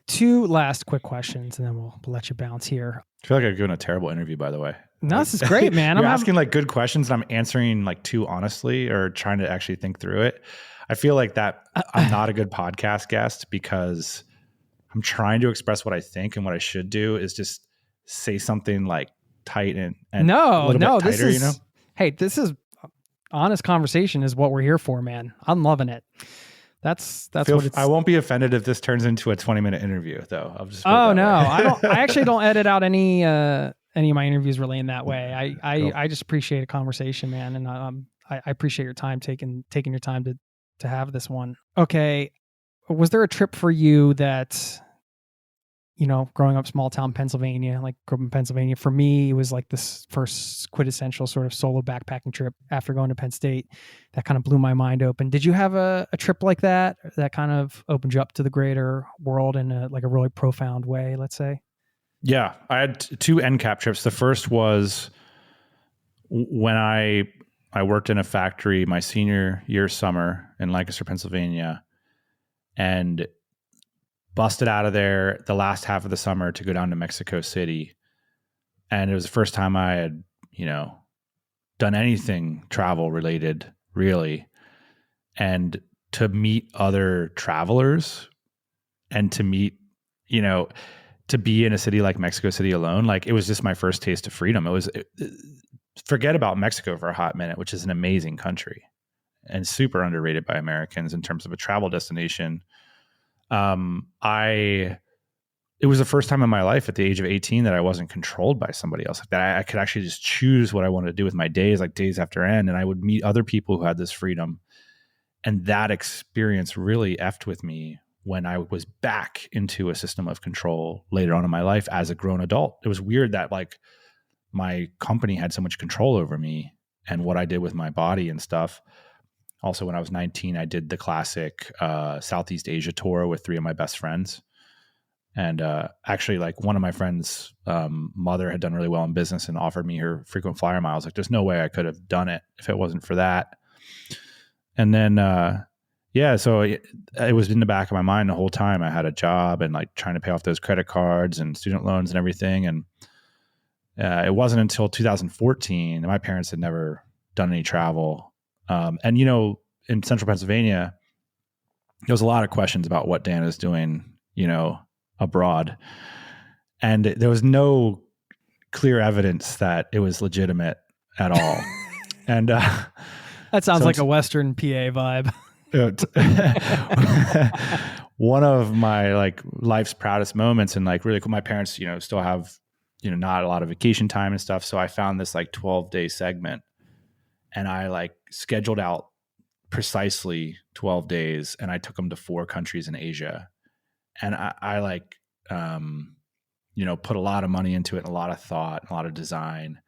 2 last quick questions, and then we'll let you bounce here. I feel like I've given a terrible interview, by the way. No, this is great, man. You're asking like good questions and I'm answering like too honestly or trying to actually think through it. I feel like that I'm not a good podcast guest because I'm trying to express what I think, and what I should do is just say something like tight and a little bit tighter, this is, hey, this is honest conversation is what we're here for, man. I'm loving it. That's what it's. I won't be offended if this turns into a 20-minute interview, though. I'll just. Oh no, I don't. I actually don't edit out any of my interviews really in that way. I just appreciate a conversation, man, and I appreciate your time taking your time to have this one. Okay, was there a trip for you that, growing up small town Pennsylvania, like grew up in Pennsylvania, for me, it was like this first quintessential sort of solo backpacking trip after going to Penn State that kind of blew my mind open. Did you have a trip like that kind of opened you up to the greater world in a really profound way, let's say? Yeah, I had 2 NCAP trips. The first was when I worked in a factory my senior year summer in Lancaster, Pennsylvania, and busted out of there the last half of the summer to go down to Mexico City. And it was the first time I had, done anything travel related, really. And to meet other travelers and to meet, to be in a city like Mexico City alone, like it was just my first taste of freedom. Forget about Mexico for a hot minute, which is an amazing country and super underrated by Americans in terms of a travel destination. it was the first time in my life at the age of 18 that I wasn't controlled by somebody else. Like that I could actually just choose what I wanted to do with my days, like days after end. And I would meet other people who had this freedom. And that experience really effed with me when I was back into a system of control later on in my life as a grown adult. It was weird that like my company had so much control over me and what I did with my body and stuff. Also, when I was 19, I did the classic Southeast Asia tour with 3 of my best friends. And actually, like one of my friends' mother had done really well in business and offered me her frequent flyer miles. Like, there's no way I could have done it if it wasn't for that. And then, so it was in the back of my mind the whole time. I had a job and like trying to pay off those credit cards and student loans and everything. And it wasn't until 2014, my parents had never done any travel. And, you know, in central Pennsylvania, there was a lot of questions about what Dan is doing, you know, abroad. And there was no clear evidence that it was legitimate at all. And that sounds like a Western PA vibe. One of my like life's proudest moments, and like really cool, my parents, you know, still have, you know, not a lot of vacation time and stuff. So I found this like 12-day segment and I like scheduled out precisely 12 days and I took them to 4 countries in Asia. And I like, you know, put a lot of money into it and a lot of thought, a lot of design.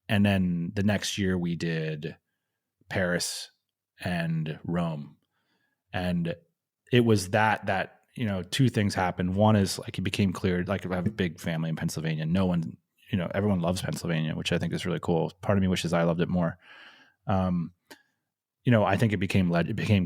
And then the next year we did Paris and Rome. And it was that, you know, 2 things happened. One is like it became clear, like I have a big family in Pennsylvania. No one, you know, everyone loves Pennsylvania, which I think is really cool. Part of me wishes I loved it more. You know, I think it became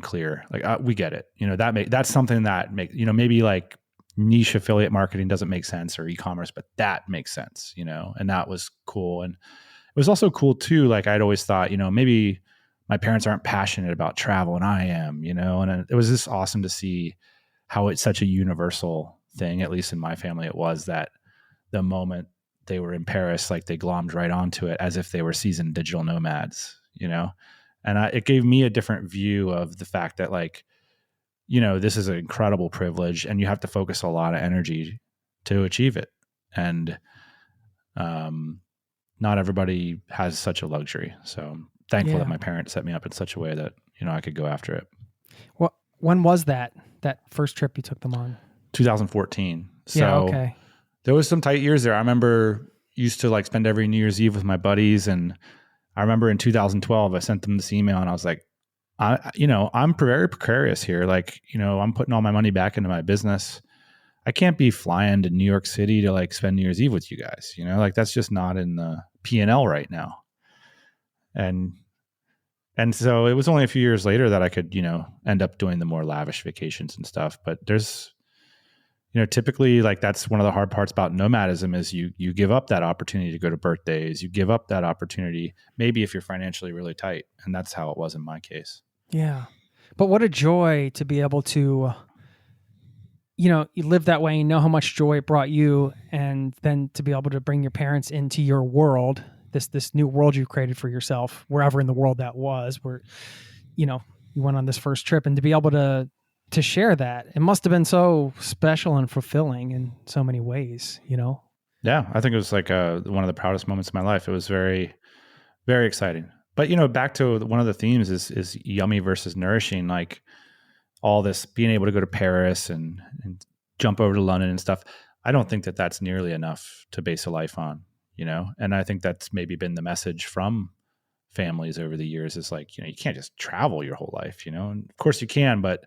clear, like we get it. You know, that's something that you know, maybe like niche affiliate marketing doesn't make sense or e-commerce, but that makes sense, you know, and that was cool. And it was also cool too. Like I'd always thought, you know, maybe my parents aren't passionate about travel and I am, you know, and it was just awesome to see how it's such a universal thing, at least in my family, it was that the moment they were in Paris, like they glommed right onto it as if they were seasoned digital nomads, you know? And it gave me a different view of the fact that like, you know, this is an incredible privilege and you have to focus a lot of energy to achieve it. And not everybody has such a luxury. So I'm thankful that my parents set me up in such a way that, you know, I could go after it. Well, when was that first trip you took them on? 2014. So yeah, okay. There was some tight years there. I remember used to like spend every New Year's Eve with my buddies. And I remember in 2012, I sent them this email and I was like, I'm very precarious here. Like, you know, I'm putting all my money back into my business. I can't be flying to New York City to like spend New Year's Eve with you guys, you know, like that's just not in the P&L right now. And so it was only a few years later that I could, you know, end up doing the more lavish vacations and stuff. But there's, you know, typically like that's one of the hard parts about nomadism is you give up that opportunity to go to birthdays. You give up that opportunity, maybe if you're financially really tight. And that's how it was in my case. Yeah. But what a joy to be able to, you know, you live that way and know how much joy it brought you. And then to be able to bring your parents into your world, this new world you created for yourself, wherever in the world that was, where, you know, you went on this first trip and to be able to share that, it must have been so special and fulfilling in so many ways, you know? Yeah. I think it was like one of the proudest moments of my life. It was very, very exciting. But, you know, back to one of the themes is yummy versus nourishing, like all this being able to go to Paris and jump over to London and stuff. I don't think that that's nearly enough to base a life on, you know? And I think that's maybe been the message from families over the years is like, you know, you can't just travel your whole life, you know? And of course you can, but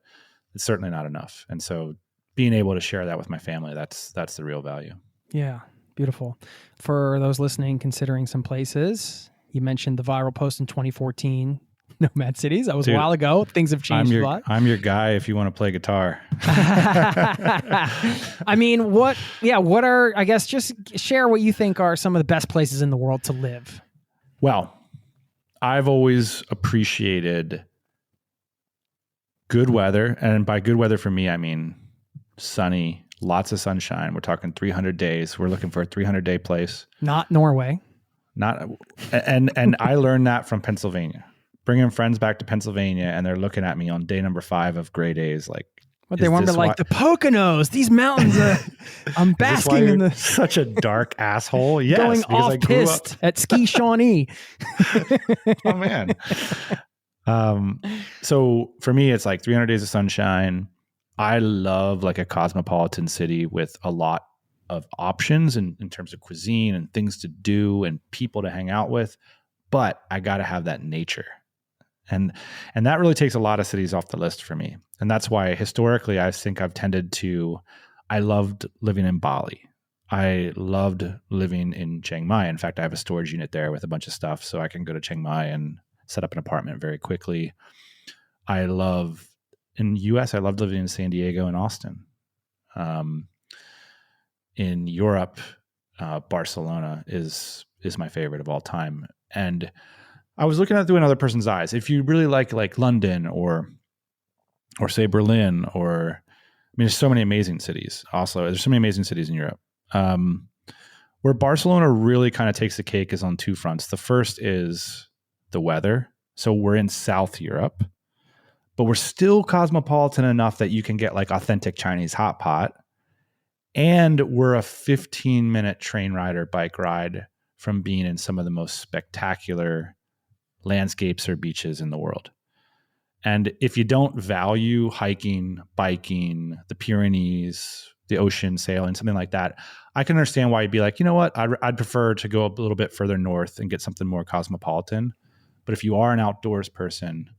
it's certainly not enough. And so being able to share that with my family, that's the real value. Yeah. Beautiful. For those listening, considering some places, you mentioned the viral post in 2014, Nomad Cities. That was a while ago. Things have changed a lot. I'm your guy if you want to play guitar. I mean, what are, I guess, just share what you think are some of the best places in the world to live. Well, I've always appreciated good weather. And by good weather for me, I mean sunny, lots of sunshine. We're talking 300 days. We're looking for a 300-day place. Not Norway. And I learned that from Pennsylvania. Bringing friends back to Pennsylvania, and they're looking at me on day number 5 of gray days, like, What they want to like the Poconos, these mountains. I'm basking in the such a dark asshole. Yes, going off piste at Ski Shawnee. Oh man. So for me, it's like 300 Days of Sunshine. I love like a cosmopolitan city with a lot of options in terms of cuisine and things to do and people to hang out with, but I got to have that nature. And that really takes a lot of cities off the list for me. And that's why historically, I think I loved living in Bali. I loved living in Chiang Mai. In fact, I have a storage unit there with a bunch of stuff, so I can go to Chiang Mai and set up an apartment very quickly. In the US, I loved living in San Diego and Austin. In Europe, Barcelona is my favorite of all time. And I was looking at it through another person's eyes. If you really like London or say Berlin, there's so many amazing cities. Also, there's so many amazing cities in Europe. Where Barcelona really kind of takes the cake is on two fronts. The first is the weather. So we're in South Europe, but we're still cosmopolitan enough that you can get like authentic Chinese hot pot. And we're a 15-minute train ride or bike ride from being in some of the most spectacular landscapes or beaches in the world. And if you don't value hiking, biking, the Pyrenees, the ocean, sailing, something like that, I can understand why you'd be like, you know what, I'd prefer to go a little bit further north and get something more cosmopolitan. But if you are an outdoors person,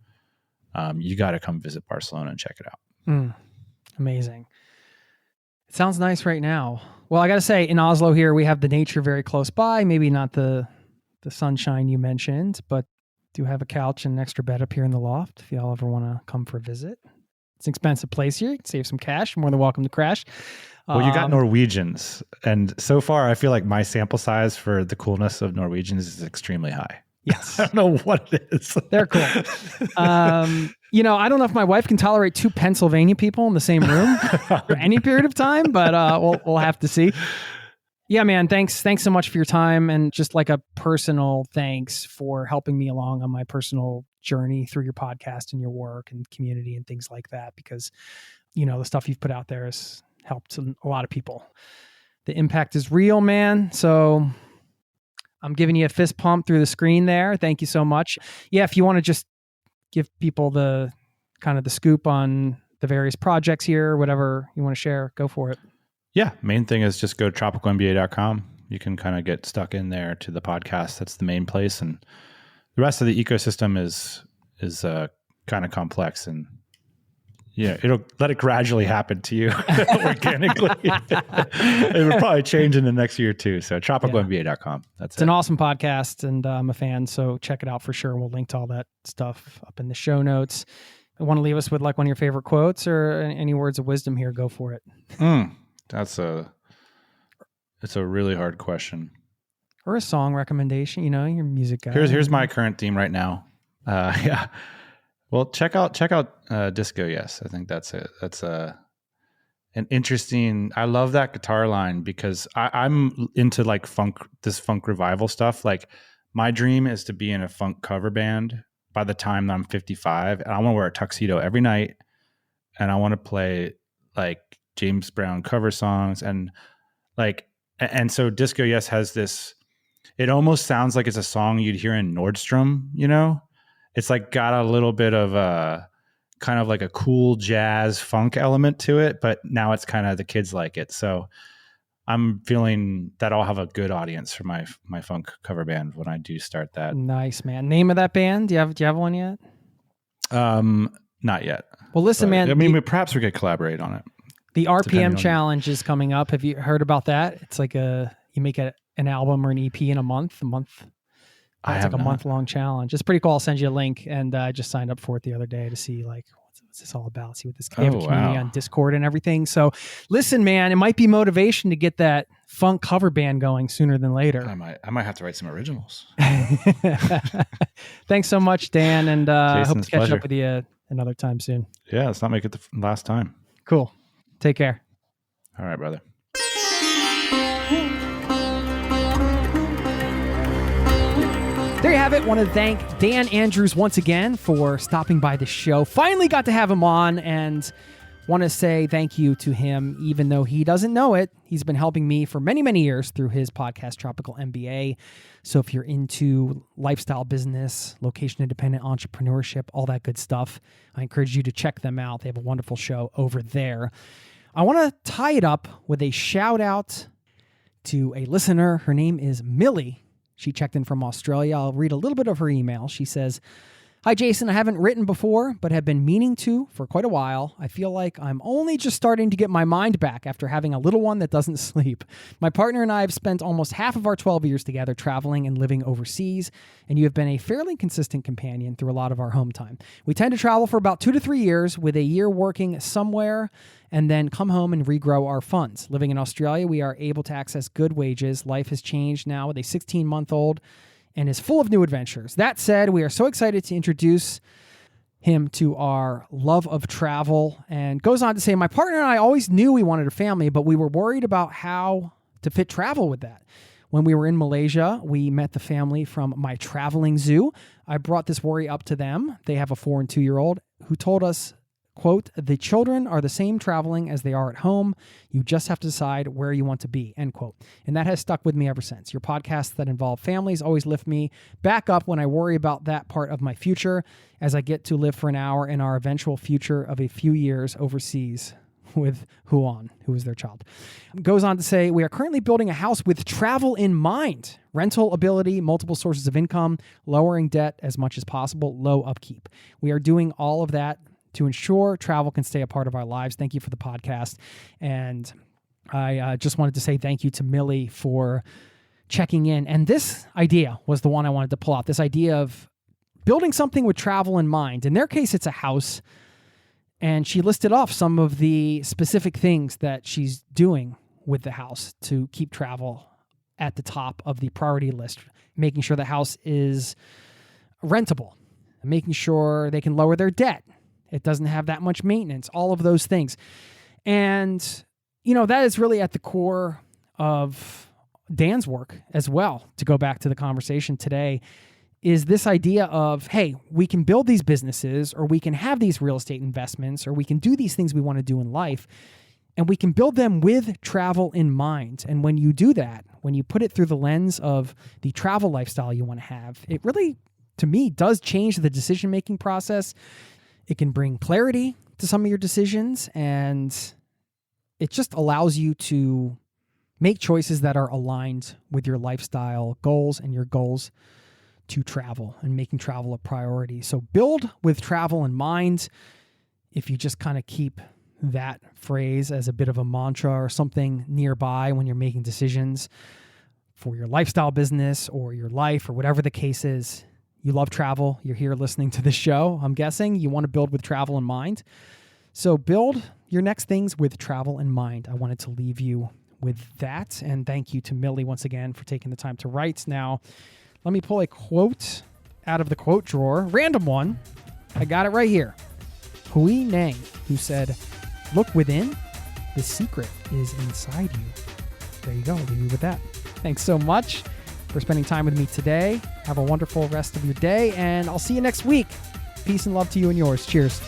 you got to come visit Barcelona and check it out. Amazing. It sounds nice right now. Well, I got to say, in Oslo here, we have the nature very close by. Maybe not the sunshine you mentioned, but do have a couch and an extra bed up here in the loft if y'all ever want to come for a visit. It's an expensive place here. You can save some cash. You're more than welcome to crash. Well, you got Norwegians. And so far, I feel like my sample size for the coolness of Norwegians is extremely high. Yes. I don't know what it is. They're cool. I don't know if my wife can tolerate two Pennsylvania people in the same room for any period of time, but we'll have to see. Yeah, man, thanks so much for your time, and just like a personal thanks for helping me along on my personal journey through your podcast and your work and community and things like that, because, the stuff you've put out there has helped a lot of people. The impact is real, man. So I'm giving you a fist pump through the screen there. Thank you so much. Yeah, if you want to just give people the kind of the scoop on the various projects here, whatever you want to share, go for it. Yeah. Main thing is just go to tropicalmba.com. You can kind of get stuck in there to the podcast. That's the main place. And the rest of the ecosystem is kind of complex, and it'll let it gradually happen to you organically. It will probably change in the next year too. So tropicalmba.com. It's an awesome podcast, and I'm a fan. So check it out for sure. We'll link to all that stuff up in the show notes. I want to leave us with like one of your favorite quotes or any words of wisdom here. Go for it. It's a really hard question. Or a song recommendation, your music guy. Here's my current theme right now. Yeah. Well, check out Disco Yes. I think that's it. That's an interesting. I love that guitar line because I'm into like funk revival stuff. Like my dream is to be in a funk cover band by the time that I'm 55, and I want to wear a tuxedo every night, and I want to play like James Brown cover songs and so Disco Yes has this. It almost sounds like it's a song you'd hear in Nordstrom. It's like got a little bit of a kind of like a cool jazz funk element to it, but now it's kind of the kids like it. So I'm feeling that I'll have a good audience for my funk cover band when I do start that. Nice, man. Name of that band? Do you have one yet? Not yet. Well, listen, man. I mean, perhaps we could collaborate on it. The RPM challenge is coming up. Have you heard about that? It's like you make an album or an EP in a month. It's like a month-long challenge. It's pretty cool. I'll send you a link, and I just signed up for it the other day to see like what's this all about. See what this community on Discord and everything. So, listen, man, it might be motivation to get that funk cover band going sooner than later. I might have to write some originals. Thanks so much, Dan, and I hope to catch pleasure. up with you another time soon. Yeah, let's not make it the last time. Cool. Take care. All right, brother. There you have it. Want to thank Dan Andrews once again for stopping by the show. Finally got to have him on, and Want to say thank you to him, even though he doesn't know it. He's been helping me for many, many years through his podcast, Tropical MBA. So if you're into lifestyle business, location-independent entrepreneurship, all that good stuff, I encourage you to check them out. They have a wonderful show over there. I want to tie it up with a shout out to a listener. Her name is Millie. She checked in from Australia. I'll read a little bit of her email. She says, "Hi, Jason. I haven't written before, but have been meaning to for quite a while. I feel like I'm only just starting to get my mind back after having a little one that doesn't sleep. My partner and I have spent almost half of our 12 years together traveling and living overseas, and you have been a fairly consistent companion through a lot of our home time. We tend to travel for about 2 to 3 years, with a year working somewhere, and then come home and regrow our funds. Living in Australia, we are able to access good wages. Life has changed now with a 16-month-old and is full of new adventures. That said, we are so excited to introduce him to our love of travel." And goes on to say, "My partner and I always knew we wanted a family, but we were worried about how to fit travel with that. When we were in Malaysia, we met the family from my traveling zoo. I brought this worry up to them. They have a 4 and 2-year-old who told us, quote, 'The children are the same traveling as they are at home. You just have to decide where you want to be,' end quote. And that has stuck with me ever since. Your podcasts that involve families always lift me back up when I worry about that part of my future, as I get to live for an hour in our eventual future of a few years overseas with Huan, who is their child." Goes on to say, "We are currently building a house with travel in mind. Rental ability, multiple sources of income, lowering debt as much as possible, low upkeep. We are doing all of that to ensure travel can stay a part of our lives. Thank you for the podcast." And I just wanted to say thank you to Millie for checking in. And this idea was the one I wanted to pull out, this idea of building something with travel in mind. In their case, it's a house. And she listed off some of the specific things that she's doing with the house to keep travel at the top of the priority list, making sure the house is rentable, making sure they can lower their debt. It doesn't have that much maintenance, all of those things. And, that is really at the core of Dan's work as well, to go back to the conversation today, is this idea of, hey, we can build these businesses, or we can have these real estate investments, or we can do these things we want to do in life, and we can build them with travel in mind. And when you do that, when you put it through the lens of the travel lifestyle you want to have, it really, to me, does change the decision-making process. It can bring clarity to some of your decisions, and it just allows you to make choices that are aligned with your lifestyle goals and your goals to travel, and making travel a priority. So build with travel in mind. If you just kind of keep that phrase as a bit of a mantra or something nearby when you're making decisions for your lifestyle business or your life or whatever the case is. You love travel. You're here listening to this show. I'm guessing you want to build with travel in mind. So build your next things with travel in mind. I wanted to leave you with that. And thank you to Millie once again for taking the time to write. Now, let me pull a quote out of the quote drawer. Random one. I got it right here. Hui Nang, who said, "Look within. The secret is inside you." There you go. I'll leave you with that. Thanks so much for spending time with me today. Have a wonderful rest of your day, and I'll see you next week. Peace and love to you and yours. Cheers.